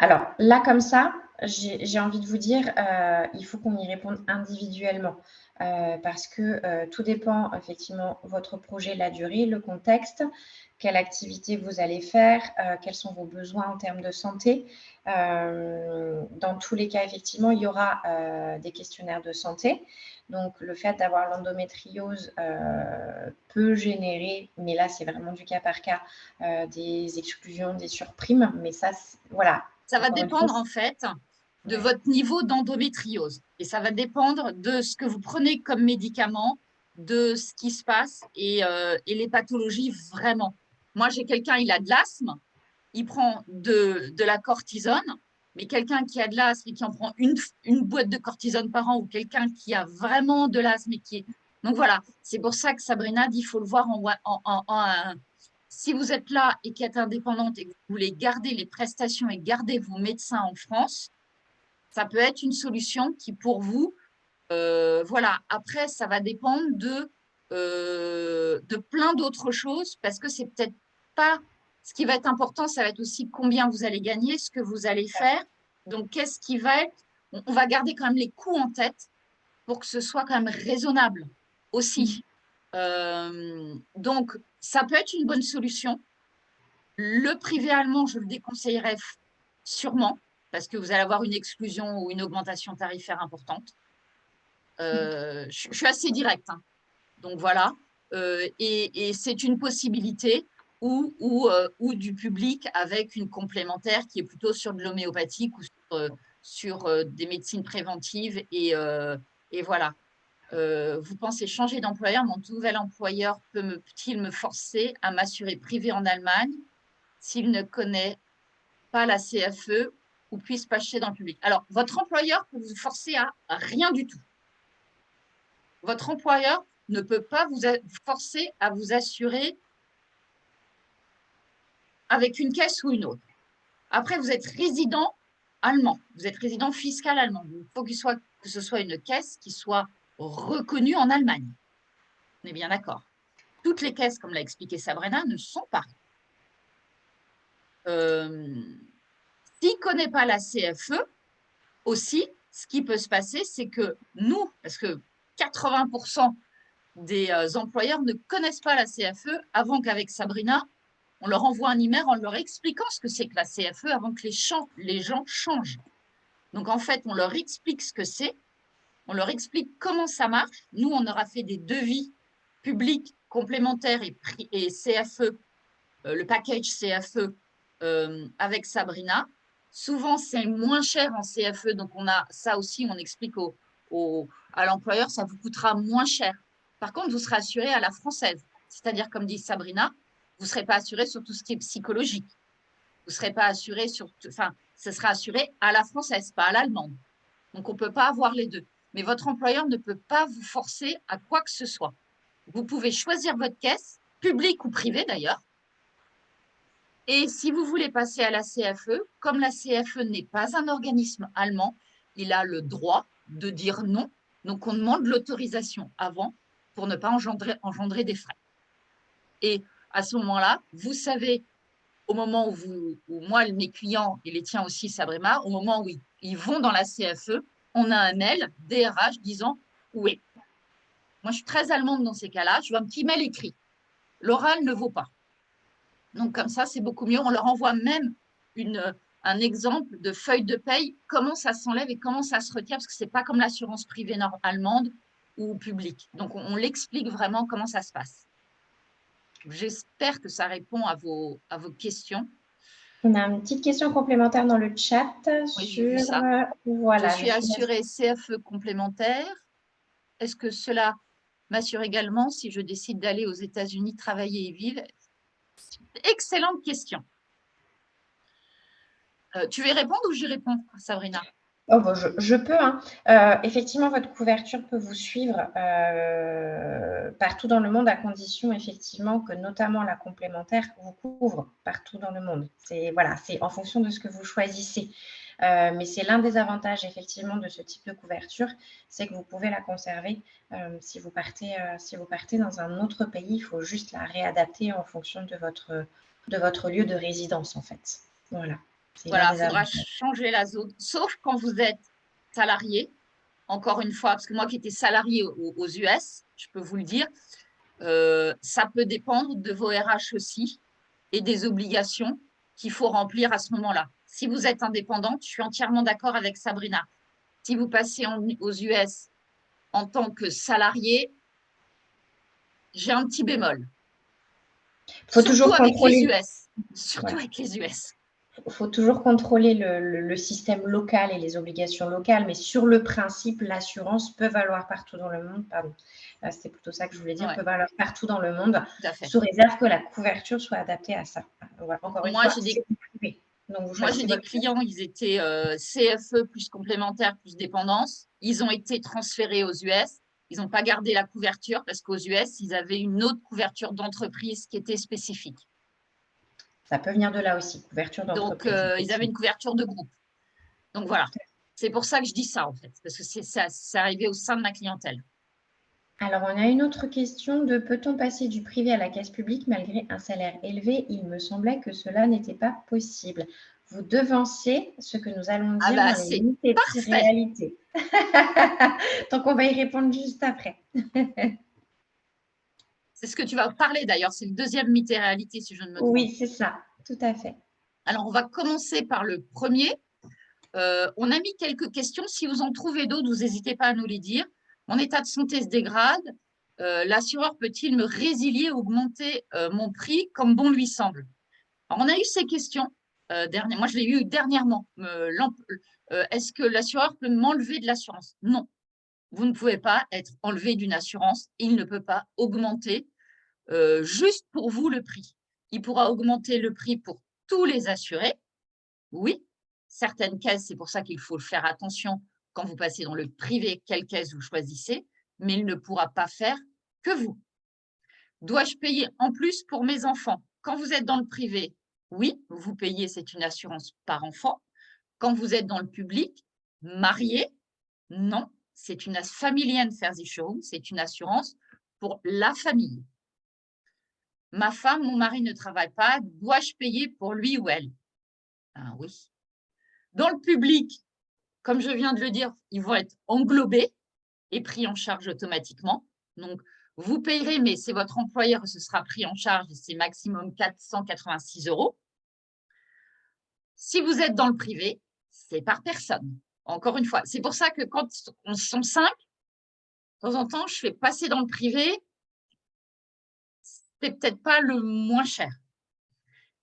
Alors là, comme ça, j'ai envie de vous dire, il faut qu'on y réponde individuellement parce que tout dépend effectivement votre projet, la durée, le contexte, quelle activité vous allez faire, quels sont vos besoins en termes de santé. Dans tous les cas, effectivement, il y aura des questionnaires de santé. Donc, le fait d'avoir l'endométriose peut générer, mais là, c'est vraiment du cas par cas, des exclusions, des surprimes. Mais ça, voilà, Ça va encore une fois, dépendre en fait de votre niveau d'endométriose. Et ça va dépendre de ce que vous prenez comme médicament, de ce qui se passe et les pathologies vraiment. Moi, j'ai quelqu'un, il a de l'asthme, il prend de la cortisone, mais quelqu'un qui a de l'asthme et qui en prend une boîte de cortisone par an ou quelqu'un qui a vraiment de l'asthme et qui est... Donc voilà, c'est pour ça que Sabrina dit qu'il faut le voir si vous êtes là et qui êtes indépendante et que vous voulez garder les prestations et garder vos médecins en France, ça peut être une solution qui, pour vous, Voilà. Après, ça va dépendre de plein d'autres choses parce que c'est peut-être pas… Ce qui va être important, ça va être aussi combien vous allez gagner, ce que vous allez faire. Donc, qu'est-ce qui va être… On va garder quand même les coûts en tête pour que ce soit quand même raisonnable aussi. Donc, ça peut être une bonne solution. Le privé allemand, je le déconseillerais sûrement parce que vous allez avoir une exclusion ou une augmentation tarifaire importante. Je suis assez directe, hein. Donc voilà. Et c'est une possibilité ou du public avec une complémentaire qui est plutôt sur de l'homéopathique ou sur des médecines préventives. Et voilà. Vous pensez changer d'employeur, mon nouvel employeur peut-il me forcer à m'assurer privé en Allemagne s'il ne connaît pas la CFE ou puisse pas acheter dans le public? Alors, votre employeur peut vous forcer à rien du tout. Votre employeur ne peut pas vous forcer à vous assurer avec une caisse ou une autre. Après, vous êtes résident allemand, vous êtes résident fiscal allemand. Il faut que ce soit une caisse qui soit reconnue en Allemagne. On est bien d'accord. Toutes les caisses, comme l'a expliqué Sabrina, ne sont pas. S'il ne connaît pas la CFE, aussi, ce qui peut se passer, c'est que nous, parce que 80% des employeurs ne connaissent pas la CFE avant qu'avec Sabrina, on leur envoie un email en leur expliquant ce que c'est que la CFE avant que les gens changent. Donc, en fait, on leur explique ce que c'est, on leur explique comment ça marche. Nous, on aura fait des devis publics complémentaires et CFE, le package CFE avec Sabrina. Souvent, c'est moins cher en CFE, donc on a ça aussi, on explique à l'employeur, ça vous coûtera moins cher. Par contre, vous serez assuré à la française. C'est-à-dire, comme dit Sabrina, vous ne serez pas assuré sur tout ce qui est psychologique. Vous ne serez pas assuré sur… Enfin, ce sera assuré à la française, pas à l'allemande. Donc, on ne peut pas avoir les deux. Mais votre employeur ne peut pas vous forcer à quoi que ce soit. Vous pouvez choisir votre caisse, publique ou privée d'ailleurs. Et si vous voulez passer à la CFE, comme la CFE n'est pas un organisme allemand, il a le droit de dire non. Donc, on demande l'autorisation avant pour ne pas engendrer des frais. Et à ce moment-là, vous savez, au moment où moi, mes clients, et les tiens aussi, Sabrina, au moment où ils vont dans la CFE, on a un mail DRH disant oui. Moi, je suis très allemande dans ces cas-là. Je veux un petit mail écrit. L'oral ne vaut pas. Donc, comme ça, c'est beaucoup mieux. On leur envoie même un exemple de feuille de paye, comment ça s'enlève et comment ça se retire, parce que ce n'est pas comme l'assurance privée allemande ou publique. Donc, on l'explique vraiment comment ça se passe. J'espère que ça répond à vos questions. On a une petite question complémentaire dans le chat Oui, j'ai vu ça. Voilà, je suis assurée CFE complémentaire. Est-ce que cela m'assure également si je décide d'aller aux États-Unis travailler et vivre? Excellente question. Tu veux répondre ou j'y réponds, Sabrina? Oh, bon, je peux. Hein. Effectivement, votre couverture peut vous suivre partout dans le monde à condition, effectivement, que notamment la complémentaire vous couvre partout dans le monde. C'est en fonction de ce que vous choisissez. Mais c'est l'un des avantages, effectivement, de ce type de couverture, c'est que vous pouvez la conserver si vous partez dans un autre pays. Il faut juste la réadapter en fonction de votre lieu de résidence, en fait. Voilà. Voilà, il faudra changer la zone, sauf quand vous êtes salarié. Encore une fois, parce que moi qui étais salarié aux US, je peux vous le dire, ça peut dépendre de vos RH aussi et des obligations qu'il faut remplir à ce moment-là. Si vous êtes indépendante, je suis entièrement d'accord avec Sabrina. Si vous passez aux US en tant que salarié, j'ai un petit bémol. Faut toujours contrôler. Surtout avec les US. Il faut toujours contrôler le système local et les obligations locales, mais sur le principe, l'assurance peut valoir partout dans le monde. Pardon, c'est plutôt ça que je voulais dire, peut valoir partout dans le monde, sous réserve que la couverture soit adaptée à ça. Encore une fois, moi, j'ai des clients, ils étaient CFE plus complémentaire plus dépendance. Ils ont été transférés aux US. Ils n'ont pas gardé la couverture parce qu'aux US, ils avaient une autre couverture d'entreprise qui était spécifique. Ça peut venir de là aussi, couverture d'entreprise. Donc, ils avaient une couverture de groupe. Donc, voilà. C'est pour ça que je dis ça, en fait, parce que c'est arrivé au sein de ma clientèle. Alors, on a une autre question de peut-on passer du privé à la caisse publique malgré un salaire élevé? Il me semblait que cela n'était pas possible. Vous devancez ce que nous allons Ah dire bah, dans les c'est mythes et petites parfait. réalités. Donc, on va y répondre juste après. C'est ce que tu vas parler d'ailleurs, c'est le deuxième mythe et réalité, si je ne me trompe. Oui, c'est ça, tout à fait. Alors, on va commencer par le premier. On a mis quelques questions. Si vous en trouvez d'autres, vous n'hésitez pas à nous les dire. Mon état de santé se dégrade. L'assureur peut-il me résilier, augmenter mon prix comme bon lui semble? Alors, on a eu ces questions. Moi, je l'ai eu dernièrement. Est-ce que l'assureur peut m'enlever de l'assurance? Non. Vous ne pouvez pas être enlevé d'une assurance. Il ne peut pas augmenter juste pour vous le prix. Il pourra augmenter le prix pour tous les assurés. Oui, certaines caisses, c'est pour ça qu'il faut faire attention quand vous passez dans le privé, quelle caisse vous choisissez, mais il ne pourra pas faire que vous. Dois-je payer en plus pour mes enfants? Quand vous êtes dans le privé, oui, vous payez, c'est une assurance par enfant. Quand vous êtes dans le public, marié, non, c'est une Family and Versicherung, c'est une assurance pour la famille. Ma femme, mon mari ne travaille pas, dois-je payer pour lui ou elle? Ah oui. Dans le public, comme je viens de le dire, ils vont être englobés et pris en charge automatiquement. Donc, vous payerez, mais c'est votre employeur, ce sera pris en charge et c'est maximum 486 €. Si vous êtes dans le privé, c'est par personne. Encore une fois, c'est pour ça que quand on sont 5, de temps en temps, je fais passer dans le privé, c'est peut-être pas le moins cher.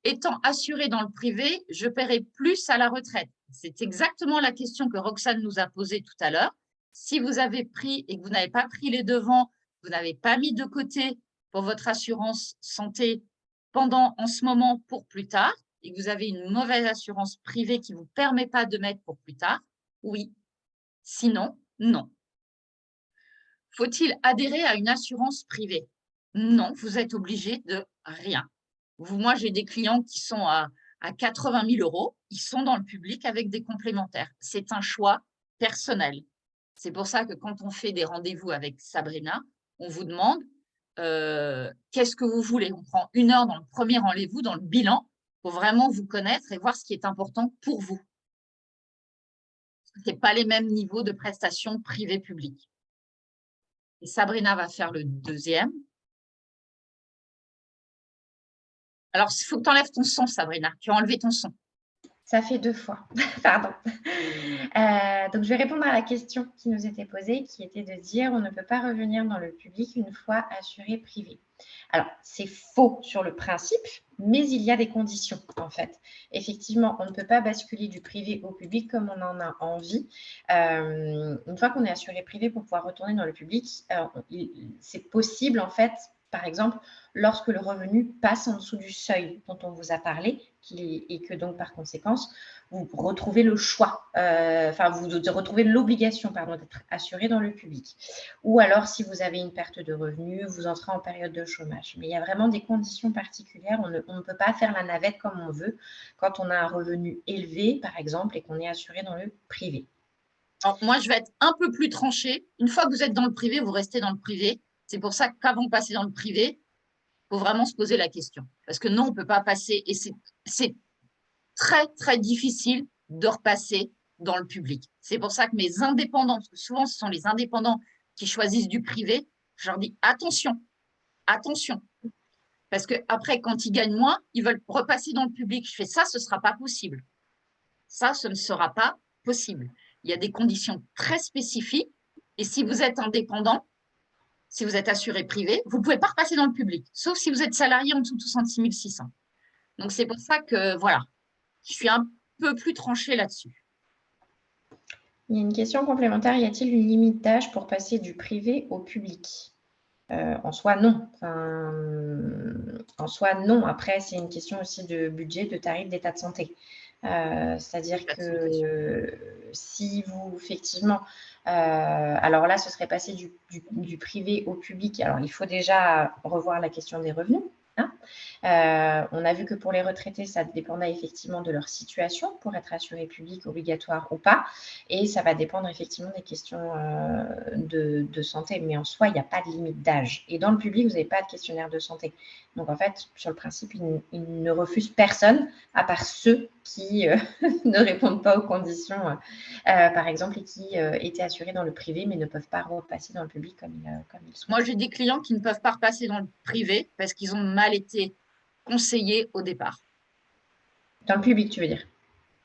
Étant assuré dans le privé, je paierai plus à la retraite. C'est exactement la question que Roxane nous a posée tout à l'heure. Si vous avez pris et que vous n'avez pas pris les devants, vous n'avez pas mis de côté pour votre assurance santé en ce moment pour plus tard, et que vous avez une mauvaise assurance privée qui ne vous permet pas de mettre pour plus tard, oui. Sinon, non. Faut-il adhérer à une assurance privée? Non, vous êtes obligé de rien. Moi, j'ai des clients qui sont à 80 000 €. Ils sont dans le public avec des complémentaires. C'est un choix personnel. C'est pour ça que quand on fait des rendez-vous avec Sabrina, on vous demande qu'est-ce que vous voulez. On prend 1 heure dans le premier rendez-vous, dans le bilan, pour vraiment vous connaître et voir ce qui est important pour vous. Ce n'est pas les mêmes niveaux de prestations privées-publiques. Et Sabrina va faire le deuxième. Alors, il faut que tu enlèves ton son, Sabrina. Tu as enlevé ton son. Ça fait 2 fois. Pardon. Donc, je vais répondre à la question qui nous était posée, qui était de dire on ne peut pas revenir dans le public une fois assuré privé. Alors, c'est faux sur le principe, mais il y a des conditions, en fait. Effectivement, on ne peut pas basculer du privé au public comme on en a envie. Une fois qu'on est assuré privé pour pouvoir retourner dans le public, c'est possible, en fait, par exemple, lorsque le revenu passe en dessous du seuil dont on vous a parlé, et que donc, par conséquence, vous retrouvez le choix, vous retrouvez l'obligation, d'être assuré dans le public. Ou alors, si vous avez une perte de revenus, vous entrez en période de chômage. Mais il y a vraiment des conditions particulières. On ne peut pas faire la navette comme on veut quand on a un revenu élevé, par exemple, et qu'on est assuré dans le privé. Alors, moi, je vais être un peu plus tranchée. Une fois que vous êtes dans le privé, vous restez dans le privé. C'est pour ça qu'avant de passer dans le privé, il faut vraiment se poser la question. Parce que non, on ne peut pas passer, et c'est très, très difficile de repasser dans le public. C'est pour ça que mes indépendants, parce que souvent, ce sont les indépendants qui choisissent du privé, je leur dis attention, attention. Parce qu'après, quand ils gagnent moins, ils veulent repasser dans le public. Je fais ça, ce ne sera pas possible. Ça, ce ne sera pas possible. Il y a des conditions très spécifiques. Et si vous êtes indépendant, si vous êtes assuré privé, vous ne pouvez pas repasser dans le public, sauf si vous êtes salarié en dessous de 66 600. Donc, c'est pour ça que, voilà, je suis un peu plus tranchée là-dessus. Il y a une question complémentaire. Y a-t-il une limite d'âge pour passer du privé au public? En soi, non. En soi, non. Après, c'est une question aussi de budget, de tarif, d'état de santé. C'est-à-dire que si vous, effectivement, alors là, ce serait passer du privé au public. Alors, il faut déjà revoir la question des revenus. Hein, On a vu que pour les retraités, ça dépendait effectivement de leur situation pour être assuré public obligatoire ou pas. Et ça va dépendre effectivement des questions de santé. Mais en soi, il n'y a pas de limite d'âge. Et dans le public, vous n'avez pas de questionnaire de santé. Donc, en fait, sur le principe, ils ne refusent personne, à part ceux qui ne répondent pas aux conditions, par exemple, et qui étaient assurés dans le privé, mais ne peuvent pas repasser dans le public comme ils souhaitent. Moi, j'ai des clients qui ne peuvent pas repasser dans le privé parce qu'ils ont mal été conseillés au départ. Dans le public, tu veux dire?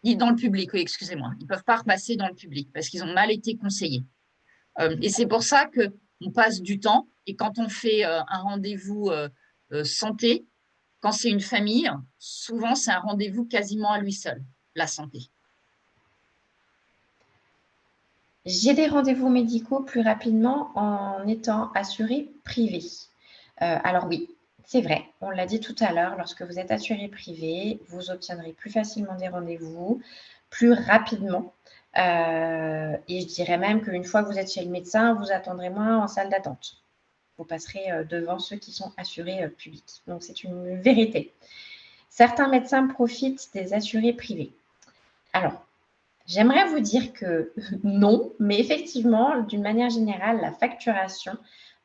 Dans le public, oui, excusez-moi. Ils ne peuvent pas repasser dans le public parce qu'ils ont mal été conseillés. Et c'est pour ça qu'on passe du temps. Et quand on fait un rendez-vous santé, quand c'est une famille, souvent, c'est un rendez-vous quasiment à lui seul, la santé. J'ai des rendez-vous médicaux plus rapidement en étant assuré privé. Alors oui, c'est vrai, on l'a dit tout à l'heure, lorsque vous êtes assuré privé, vous obtiendrez plus facilement des rendez-vous, plus rapidement. Et je dirais même qu'une fois que vous êtes chez le médecin, vous attendrez moins en salle d'attente. Vous passerez devant ceux qui sont assurés publics. Donc, c'est une vérité. Certains médecins profitent des assurés privés. Alors, j'aimerais vous dire que non, mais effectivement, d'une manière générale, la facturation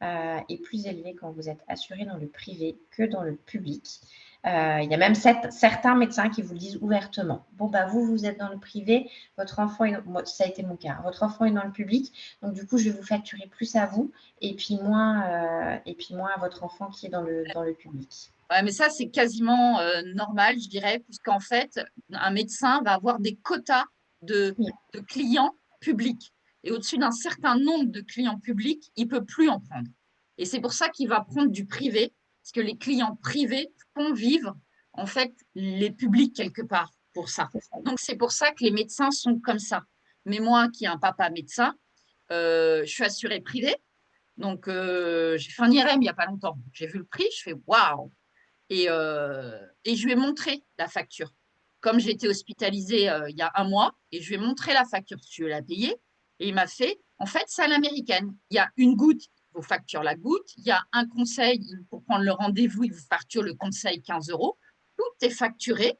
est plus élevée quand vous êtes assuré dans le privé que dans le public. Il y a même certains médecins qui vous le disent ouvertement. Bon, bah vous êtes dans le privé, votre enfant ça a été mon cas, votre enfant est dans le public, donc du coup, je vais vous facturer plus à vous et puis moins à votre enfant qui est dans le public. Ouais, mais ça, c'est quasiment normal, je dirais, puisqu'en fait, un médecin va avoir des quotas de clients publics. Et au-dessus d'un certain nombre de clients publics, il ne peut plus en prendre. Et c'est pour ça qu'il va prendre du privé, parce que les clients privés font vivre, en fait, les publics quelque part pour ça. Donc, c'est pour ça que les médecins sont comme ça. Mais moi, qui ai un papa médecin, je suis assurée privée. Donc, j'ai fait un IRM il n'y a pas longtemps. J'ai vu le prix, je fais waouh! Et je lui ai montré la facture. Comme j'ai été hospitalisée il y a un mois, et je lui ai montré la facture, je l'ai payée, et il m'a fait, en fait, c'est à l'américaine. Il y a une goutte, il vous facture la goutte, il y a un conseil, pour prendre le rendez-vous, il vous facture le conseil 15 euros. Tout est facturé,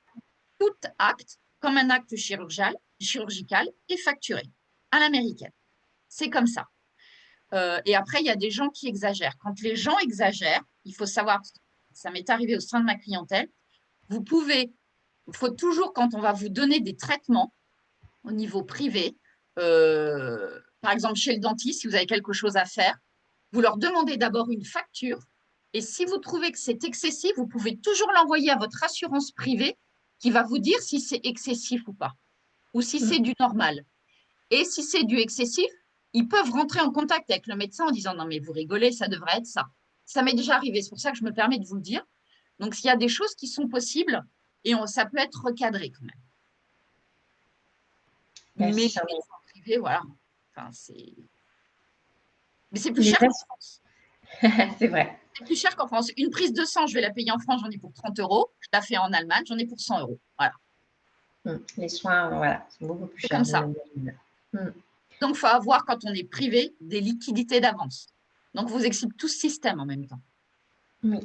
tout acte, comme un acte chirurgical, est facturé à l'américaine. C'est comme ça. Et après, il y a des gens qui exagèrent. Quand les gens exagèrent, il faut savoir, ça m'est arrivé au sein de ma clientèle, il faut toujours, quand on va vous donner des traitements au niveau privé, par exemple chez le dentiste, si vous avez quelque chose à faire, vous leur demandez d'abord une facture. Et si vous trouvez que c'est excessif, vous pouvez toujours l'envoyer à votre assurance privée qui va vous dire si c'est excessif ou pas, ou si c'est du normal. Et si c'est du excessif, ils peuvent rentrer en contact avec le médecin en disant non mais vous rigolez, ça devrait être ça. Ça m'est déjà arrivé, c'est pour ça que je me permets de vous le dire. Donc s'il y a des choses qui sont possibles et ça peut être recadré quand même. Merci, Mais Sandrine. privé, voilà. Enfin, mais c'est plus cher qu'en France. C'est vrai. C'est plus cher qu'en France. Une prise de sang, je vais la payer en France, j'en ai pour 30 euros. Je la fais en Allemagne, j'en ai pour 100 euros. Voilà. Les soins, voilà, sont beaucoup plus C'est chers. comme ça. Donc, il faut avoir, quand on est privé, des liquidités d'avance. Donc, vous explique tout ce système en même temps. Oui.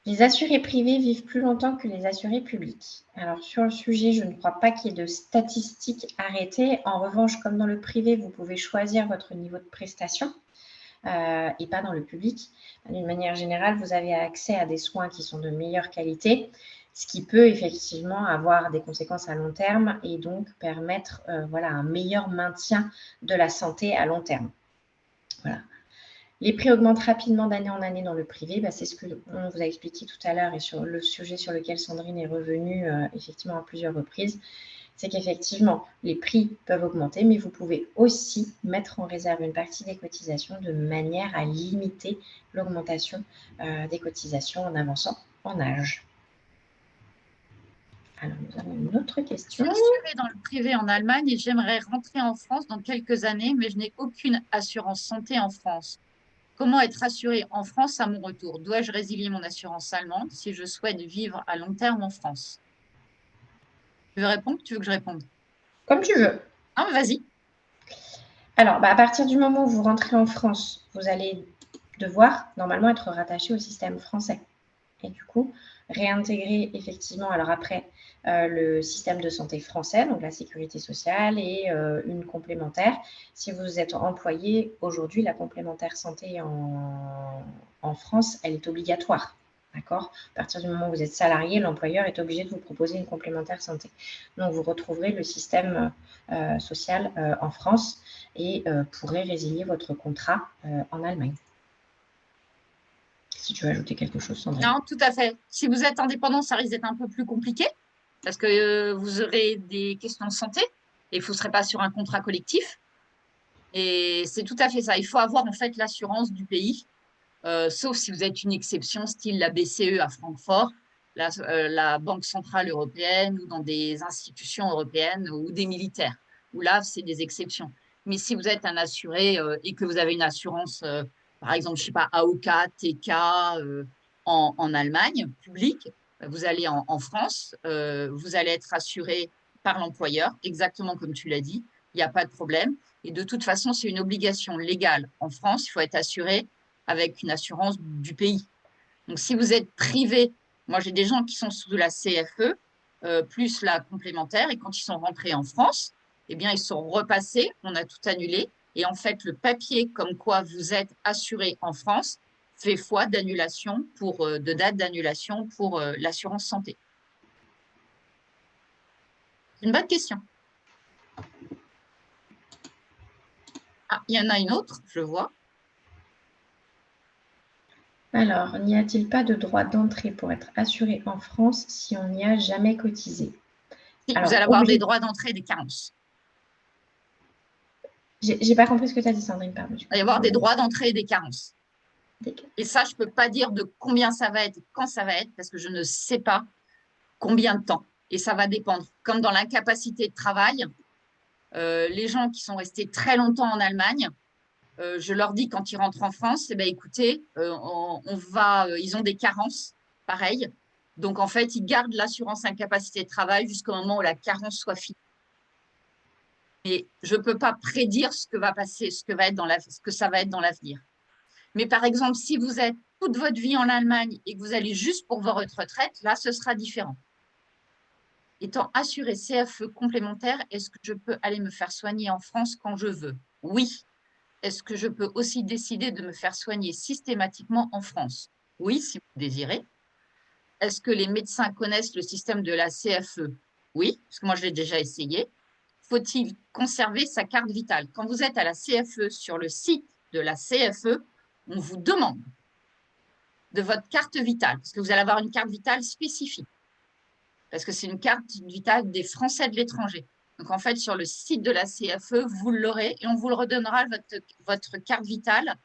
Les assurés privés vivent plus longtemps que les assurés publics. Alors, sur le sujet, je ne crois pas qu'il y ait de statistiques arrêtées. En revanche, comme dans le privé, vous pouvez choisir votre niveau de prestation et pas dans le public. D'une manière générale, vous avez accès à des soins qui sont de meilleure qualité, ce qui peut effectivement avoir des conséquences à long terme et donc permettre un meilleur maintien de la santé à long terme. Voilà. Les prix augmentent rapidement d'année en année dans le privé. C'est ce qu'on vous a expliqué tout à l'heure et sur le sujet sur lequel Sandrine est revenue effectivement à plusieurs reprises. C'est qu'effectivement, les prix peuvent augmenter, mais vous pouvez aussi mettre en réserve une partie des cotisations de manière à limiter l'augmentation des cotisations en avançant en âge. Alors, nous avons une autre question. Je suis assurée dans le privé en Allemagne et j'aimerais rentrer en France dans quelques années, mais je n'ai aucune assurance santé en France. Comment être assurée en France à mon retour? Dois-je résilier mon assurance allemande si je souhaite vivre à long terme en France? Tu veux répondre? Tu veux que je réponde? Comme tu veux. Ah, vas-y. Alors, à partir du moment où vous rentrez en France, vous allez devoir normalement être rattaché au système français. et du coup, réintégrer effectivement, alors après, le système de santé français, donc la sécurité sociale et une complémentaire. Si vous êtes employé, aujourd'hui, la complémentaire santé en France, elle est obligatoire. D'accord? À partir du moment où vous êtes salarié, l'employeur est obligé de vous proposer une complémentaire santé. Donc, vous retrouverez le système social en France et pourrez résilier votre contrat en Allemagne. Si tu veux ajouter quelque chose, Sandrine. Non, tout à fait. Si vous êtes indépendant, ça risque d'être un peu plus compliqué parce que vous aurez des questions de santé et vous ne serez pas sur un contrat collectif. Et c'est tout à fait ça. Il faut avoir en fait l'assurance du pays, sauf si vous êtes une exception, style la BCE à Francfort, la Banque Centrale Européenne ou dans des institutions européennes ou des militaires, où là, c'est des exceptions. Mais si vous êtes un assuré et que vous avez une assurance, par exemple, je ne sais pas, AOK, TK en Allemagne, publique, vous allez en France, vous allez être assuré par l'employeur, exactement comme tu l'as dit, il n'y a pas de problème. Et de toute façon, c'est une obligation légale. En France, il faut être assuré avec une assurance du pays. Donc, si vous êtes privé, moi j'ai des gens qui sont sous la CFE, plus la complémentaire, et quand ils sont rentrés en France, eh bien, ils sont repassés, on a tout annulé, et en fait, le papier comme quoi vous êtes assuré en France fait foi d'annulation de date d'annulation pour l'assurance santé. C'est une bonne question. Ah, il y en a une autre, je vois. Alors, n'y a-t-il pas de droit d'entrée pour être assuré en France si on n'y a jamais cotisé? Si, Alors, vous allez avoir des droits d'entrée et des carences. J'ai pas compris ce que tu as dit, Sandrine, pardon. Il va y avoir des droits d'entrée et des carences. D'accord. Et ça, je ne peux pas dire de combien ça va être et quand ça va être parce que je ne sais pas combien de temps. Et ça va dépendre. Comme dans l'incapacité de travail, les gens qui sont restés très longtemps en Allemagne, je leur dis quand ils rentrent en France, eh bien, écoutez, ils ont des carences, pareil. Donc, en fait, ils gardent l'assurance incapacité de travail jusqu'au moment où la carence soit finie. Mais je ne peux pas prédire ce que va passer, ce que ça va être dans l'avenir. Mais par exemple, si vous êtes toute votre vie en Allemagne et que vous allez juste pour votre retraite, là, ce sera différent. Étant assuré CFE complémentaire, est-ce que je peux aller me faire soigner en France quand je veux? Oui. Est-ce que je peux aussi décider de me faire soigner systématiquement en France? Oui, si vous désirez. Est-ce que les médecins connaissent le système de la CFE? Oui, parce que moi, je l'ai déjà essayé. Faut-il conserver sa carte vitale? Quand vous êtes à la CFE, sur le site de la CFE, on vous demande de votre carte vitale, parce que vous allez avoir une carte vitale spécifique, parce que c'est une carte vitale des Français de l'étranger. Donc, en fait, sur le site de la CFE, vous l'aurez et on vous le redonnera, votre carte vitale,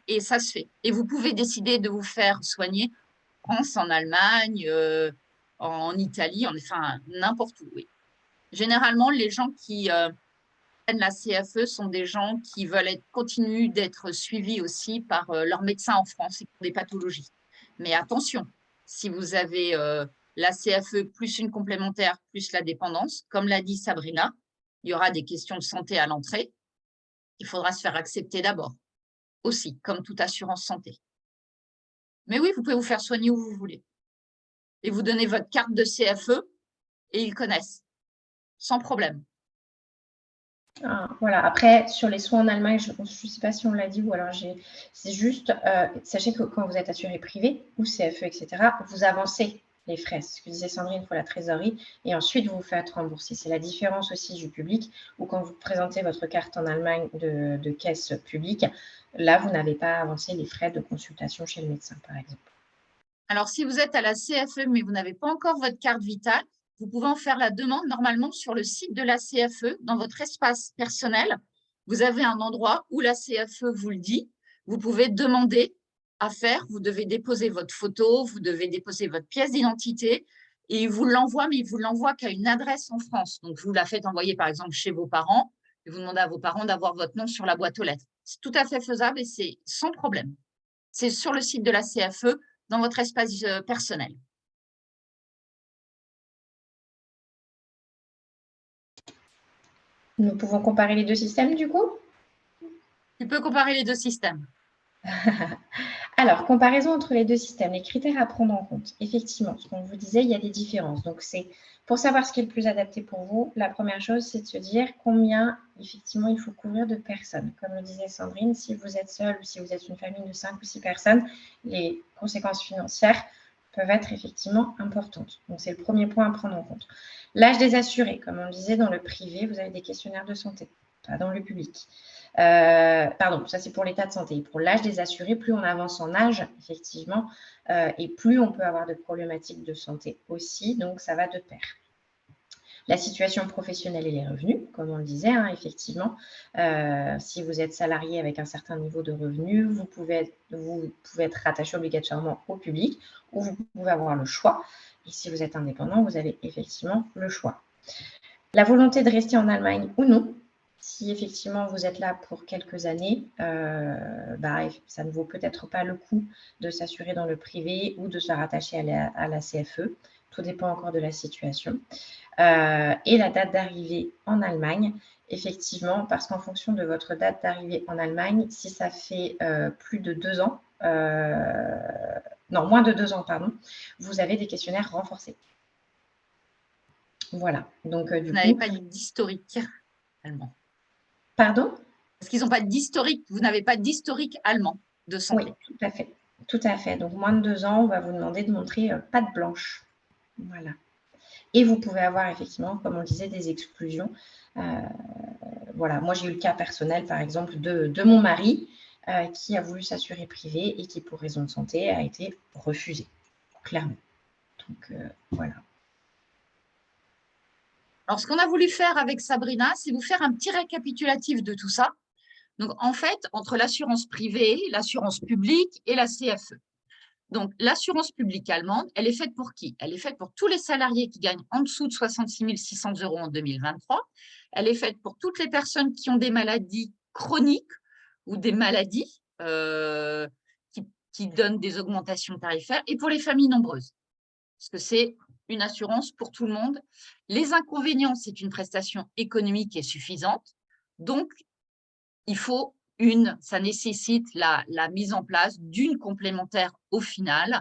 et ça se fait. Et vous pouvez décider de vous faire soigner en France, en Allemagne, en Italie, enfin, n'importe où. Oui. Généralement, les gens qui prennent la CFE sont des gens qui veulent continuer d'être suivis aussi par leur médecin en France et pour des pathologies. Mais attention, si vous avez la CFE plus une complémentaire plus la dépendance, comme l'a dit Sabrina, il y aura des questions de santé à l'entrée. Il faudra se faire accepter d'abord, aussi, comme toute assurance santé. Mais oui, vous pouvez vous faire soigner où vous voulez. Et vous donnez votre carte de CFE et ils connaissent, sans problème. Ah, voilà. Après, sur les soins en Allemagne, je ne sais pas si on l'a dit ou alors c'est juste, sachez que quand vous êtes assuré privé ou CFE, etc., vous avancez les frais. Ce que disait Sandrine, il faut la trésorerie et ensuite vous vous faites rembourser. C'est la différence aussi du public où quand vous présentez votre carte en Allemagne de caisse publique, là, vous n'avez pas avancé les frais de consultation chez le médecin, par exemple. Alors, si vous êtes à la CFE, mais vous n'avez pas encore votre carte vitale, vous pouvez en faire la demande normalement sur le site de la CFE, dans votre espace personnel. Vous avez un endroit où la CFE vous le dit. Vous pouvez demander à faire. Vous devez déposer votre photo, vous devez déposer votre pièce d'identité et il vous l'envoie, mais il vous l'envoie qu'à une adresse en France. Donc, vous la faites envoyer par exemple chez vos parents et vous demandez à vos parents d'avoir votre nom sur la boîte aux lettres. C'est tout à fait faisable et c'est sans problème. C'est sur le site de la CFE dans votre espace personnel. Nous pouvons comparer les deux systèmes du coup? Tu peux comparer les deux systèmes. Alors, comparaison entre les deux systèmes, les critères à prendre en compte. Effectivement, ce qu'on vous disait, il y a des différences. Donc, c'est pour savoir ce qui est le plus adapté pour vous, la première chose, c'est de se dire combien, effectivement, il faut couvrir de personnes. Comme le disait Sandrine, si vous êtes seul ou si vous êtes une famille de 5 ou 6 personnes, les conséquences financières peuvent être effectivement importantes. Donc, c'est le premier point à prendre en compte. L'âge des assurés, comme on le disait, dans le privé, vous avez des questionnaires de santé, pas dans le public. Pardon, ça c'est pour l'état de santé. Pour l'âge des assurés, plus on avance en âge, effectivement, et plus on peut avoir de problématiques de santé aussi, donc ça va de pair. La situation professionnelle et les revenus, comme on le disait, hein, effectivement, si vous êtes salarié avec un certain niveau de revenus, vous pouvez être rattaché obligatoirement au public ou vous pouvez avoir le choix. Et si vous êtes indépendant, vous avez effectivement le choix. La volonté de rester en Allemagne ou non, si effectivement vous êtes là pour quelques années, ça ne vaut peut-être pas le coup de s'assurer dans le privé ou de se rattacher à la CFE. Tout dépend encore de la situation. Et la date d'arrivée en Allemagne, effectivement, parce qu'en fonction de votre date d'arrivée en Allemagne, si ça fait plus de 2 ans, non, moins de 2 ans, pardon, vous avez des questionnaires renforcés. Voilà. Donc, Vous n'avez pas d'historique allemand. Pardon? Parce qu'ils n'ont pas d'historique, vous n'avez pas d'historique allemand de santé. Oui, tout à fait. Tout à fait. Donc, moins de 2 ans, on va vous demander de montrer patte blanche. Voilà. Et vous pouvez avoir effectivement, comme on le disait, des exclusions. Voilà. Moi, j'ai eu le cas personnel, par exemple, de mon mari qui a voulu s'assurer privé et qui, pour raison de santé, a été refusé, clairement. Donc, voilà. Alors, ce qu'on a voulu faire avec Sabrina, c'est vous faire un petit récapitulatif de tout ça. Donc, en fait, entre l'assurance privée, l'assurance publique et la CFE. Donc, l'assurance publique allemande, elle est faite pour qui? Elle est faite pour tous les salariés qui gagnent en dessous de 66 600 € en 2023. Elle est faite pour toutes les personnes qui ont des maladies chroniques ou des maladies qui donnent des augmentations tarifaires et pour les familles nombreuses. Parce que c'est une assurance pour tout le monde. Les inconvénients, c'est une prestation économique et suffisante. Donc, ça nécessite la mise en place d'une complémentaire au final.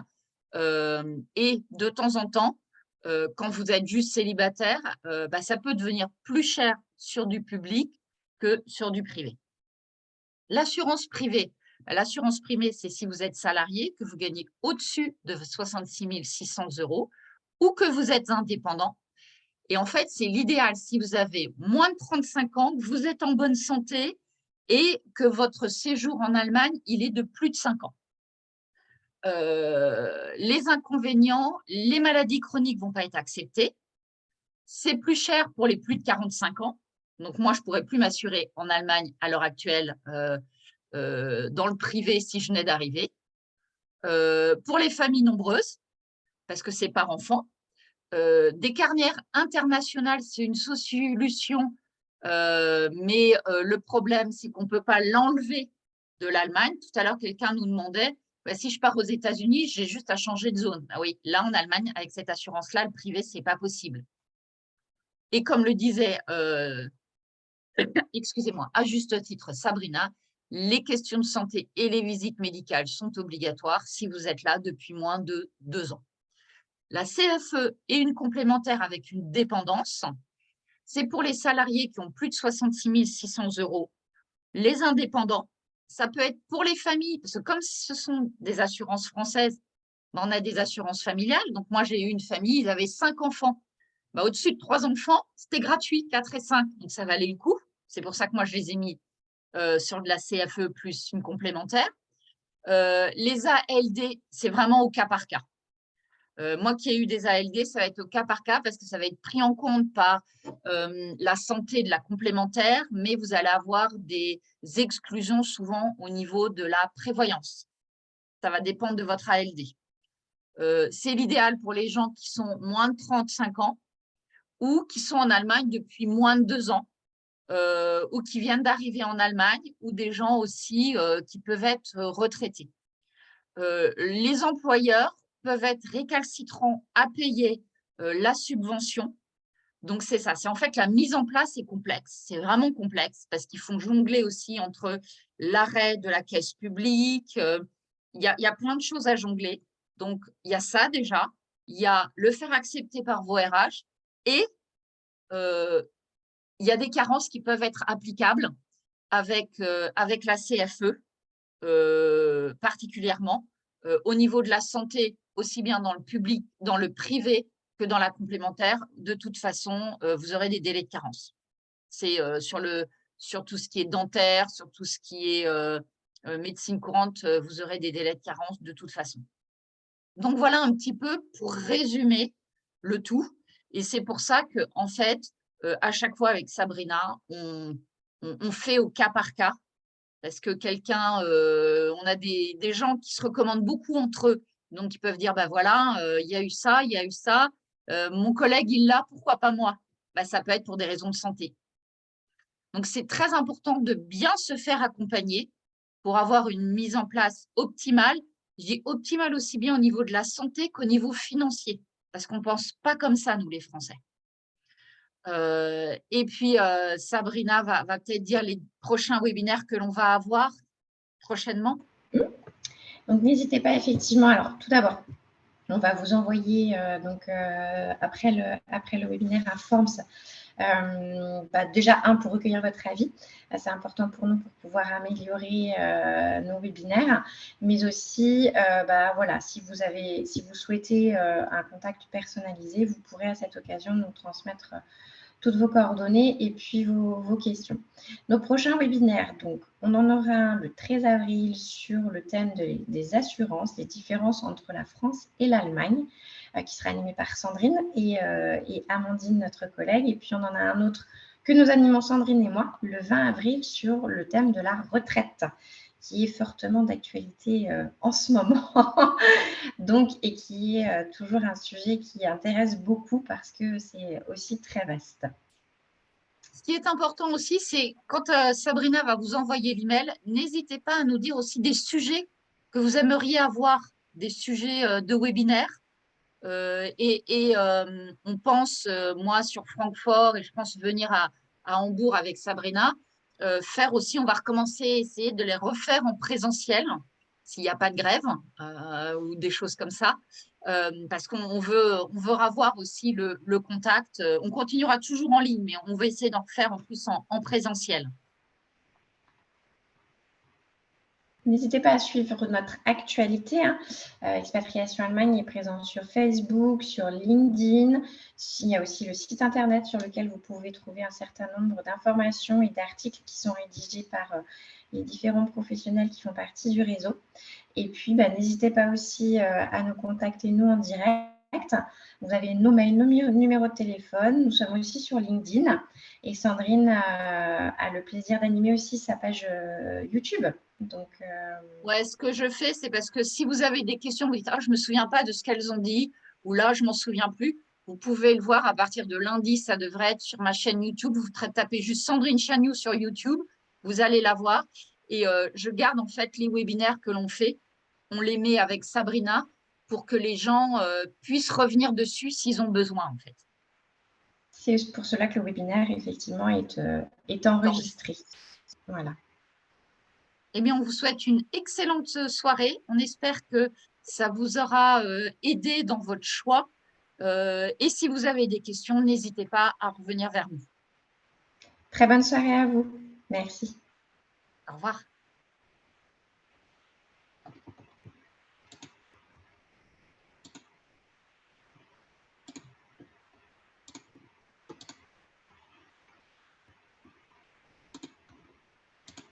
Et de temps en temps, quand vous êtes juste célibataire, ça peut devenir plus cher sur du public que sur du privé. L'assurance privée, c'est si vous êtes salarié, que vous gagnez au-dessus de 66 600 € ou que vous êtes indépendant. Et en fait, c'est l'idéal si vous avez moins de 35 ans, que vous êtes en bonne santé et que votre séjour en Allemagne, il est de plus de 5 ans. Les inconvénients, les maladies chroniques ne vont pas être acceptées. C'est plus cher pour les plus de 45 ans. Donc, moi, je ne pourrais plus m'assurer en Allemagne à l'heure actuelle dans le privé si je venais d'arriver. Pour les familles nombreuses, parce que c'est par enfant. Des carrières internationales, c'est une solution, mais le problème, c'est qu'on ne peut pas l'enlever de l'Allemagne. Tout à l'heure, quelqu'un nous demandait, si je pars aux États-Unis, j'ai juste à changer de zone. Ah oui, là, en Allemagne, avec cette assurance-là, le privé, ce n'est pas possible. Et comme le disait, excusez-moi, à juste titre, Sabrina, les questions de santé et les visites médicales sont obligatoires si vous êtes là depuis moins de 2 ans. La CFE est une complémentaire avec une dépendance. C'est pour les salariés qui ont plus de 66 600 €. Les indépendants, ça peut être pour les familles, parce que comme ce sont des assurances françaises, on a des assurances familiales. Donc, moi, j'ai eu une famille, ils avaient 5 enfants. Au-dessus de 3 enfants, c'était gratuit, 4 et 5. Donc, ça valait le coup. C'est pour ça que moi, je les ai mis sur de la CFE plus une complémentaire. Les ALD, c'est vraiment au cas par cas. Moi qui ai eu des ALD, ça va être au cas par cas parce que ça va être pris en compte par la santé de la complémentaire, mais vous allez avoir des exclusions souvent au niveau de la prévoyance. Ça va dépendre de votre ALD. C'est l'idéal pour les gens qui sont moins de 35 ans ou qui sont en Allemagne depuis moins de 2 ans ou qui viennent d'arriver en Allemagne ou des gens aussi qui peuvent être retraités. Les employeurs peuvent être récalcitrants à payer la subvention. Donc, c'est ça. C'est en fait la mise en place est complexe. C'est vraiment complexe parce qu'ils font jongler aussi entre l'arrêt de la caisse publique. Il y a plein de choses à jongler. Donc, il y a ça déjà. Il y a le faire accepter par vos RH et il y a des carences qui peuvent être applicables avec la CFE particulièrement au niveau de la santé, aussi bien dans le public, dans le privé que dans la complémentaire. De toute façon, vous aurez des délais de carence. C'est sur tout ce qui est dentaire, sur tout ce qui est médecine courante, vous aurez des délais de carence de toute façon. Donc, voilà un petit peu pour résumer le tout. Et c'est pour ça que, en fait, à chaque fois avec Sabrina, on fait au cas par cas parce que on a des gens qui se recommandent beaucoup entre eux. Donc, ils peuvent dire, bah voilà, il y a eu ça, il y a eu ça. Mon collègue, il l'a, pourquoi pas moi? Bah, ça peut être pour des raisons de santé. Donc, c'est très important de bien se faire accompagner pour avoir une mise en place optimale. Je dis optimale aussi bien au niveau de la santé qu'au niveau financier, parce qu'on ne pense pas comme ça, nous, les Français. Et puis, Sabrina va peut-être dire les prochains webinaires que l'on va avoir prochainement. Donc, n'hésitez pas effectivement. Alors, tout d'abord, on va vous envoyer après le webinaire un Forms. Déjà, pour recueillir votre avis. C'est important pour nous pour pouvoir améliorer nos webinaires. Mais aussi, voilà, si vous souhaitez un contact personnalisé, vous pourrez à cette occasion nous transmettre toutes vos coordonnées et puis vos questions. Nos prochains webinaires, donc, on en aura un le 13 avril sur le thème des assurances, les différences entre la France et l'Allemagne, qui sera animé par Sandrine et Amandine, notre collègue. Et puis, on en a un autre que nous animons Sandrine et moi, le 20 avril, sur le thème de la retraite, qui est fortement d'actualité en ce moment, donc, et qui est toujours un sujet qui intéresse beaucoup parce que c'est aussi très vaste. Ce qui est important aussi, c'est quand Sabrina va vous envoyer l'email, n'hésitez pas à nous dire aussi des sujets que vous aimeriez avoir, des sujets de webinaire. On pense, moi, sur Francfort, et je pense venir à Hambourg avec Sabrina, faire aussi, on va recommencer à essayer de les refaire en présentiel, s'il n'y a pas de grève ou des choses comme ça, parce qu'on veut avoir aussi le contact. On continuera toujours en ligne, mais on veut essayer d'en faire en plus en présentiel. N'hésitez pas à suivre notre actualité. Expatriation Allemagne est présent sur Facebook, sur LinkedIn. Il y a aussi le site internet sur lequel vous pouvez trouver un certain nombre d'informations et d'articles qui sont rédigés par les différents professionnels qui font partie du réseau. Et puis, n'hésitez pas aussi à nous contacter, nous, en direct. Vous avez nos mails, nos numéros de téléphone. Nous sommes aussi sur LinkedIn. Et Sandrine a le plaisir d'animer aussi sa page YouTube. Donc, ouais, ce que je fais, c'est parce que si vous avez des questions, vous dites, ah, je ne me souviens pas de ce qu'elles ont dit, ou là, je ne m'en souviens plus, vous pouvez le voir à partir de lundi, ça devrait être sur ma chaîne YouTube. Vous tapez juste Sandrine Chagnoux sur YouTube, vous allez la voir. Et je garde en fait les webinaires que l'on fait, on les met avec Sabrina pour que les gens puissent revenir dessus s'ils ont besoin en fait. C'est pour cela que le webinaire, effectivement, est enregistré. Voilà. Eh bien, on vous souhaite une excellente soirée. On espère que ça vous aura aidé dans votre choix. Et si vous avez des questions, n'hésitez pas à revenir vers nous. Très bonne soirée à vous. Merci. Au revoir.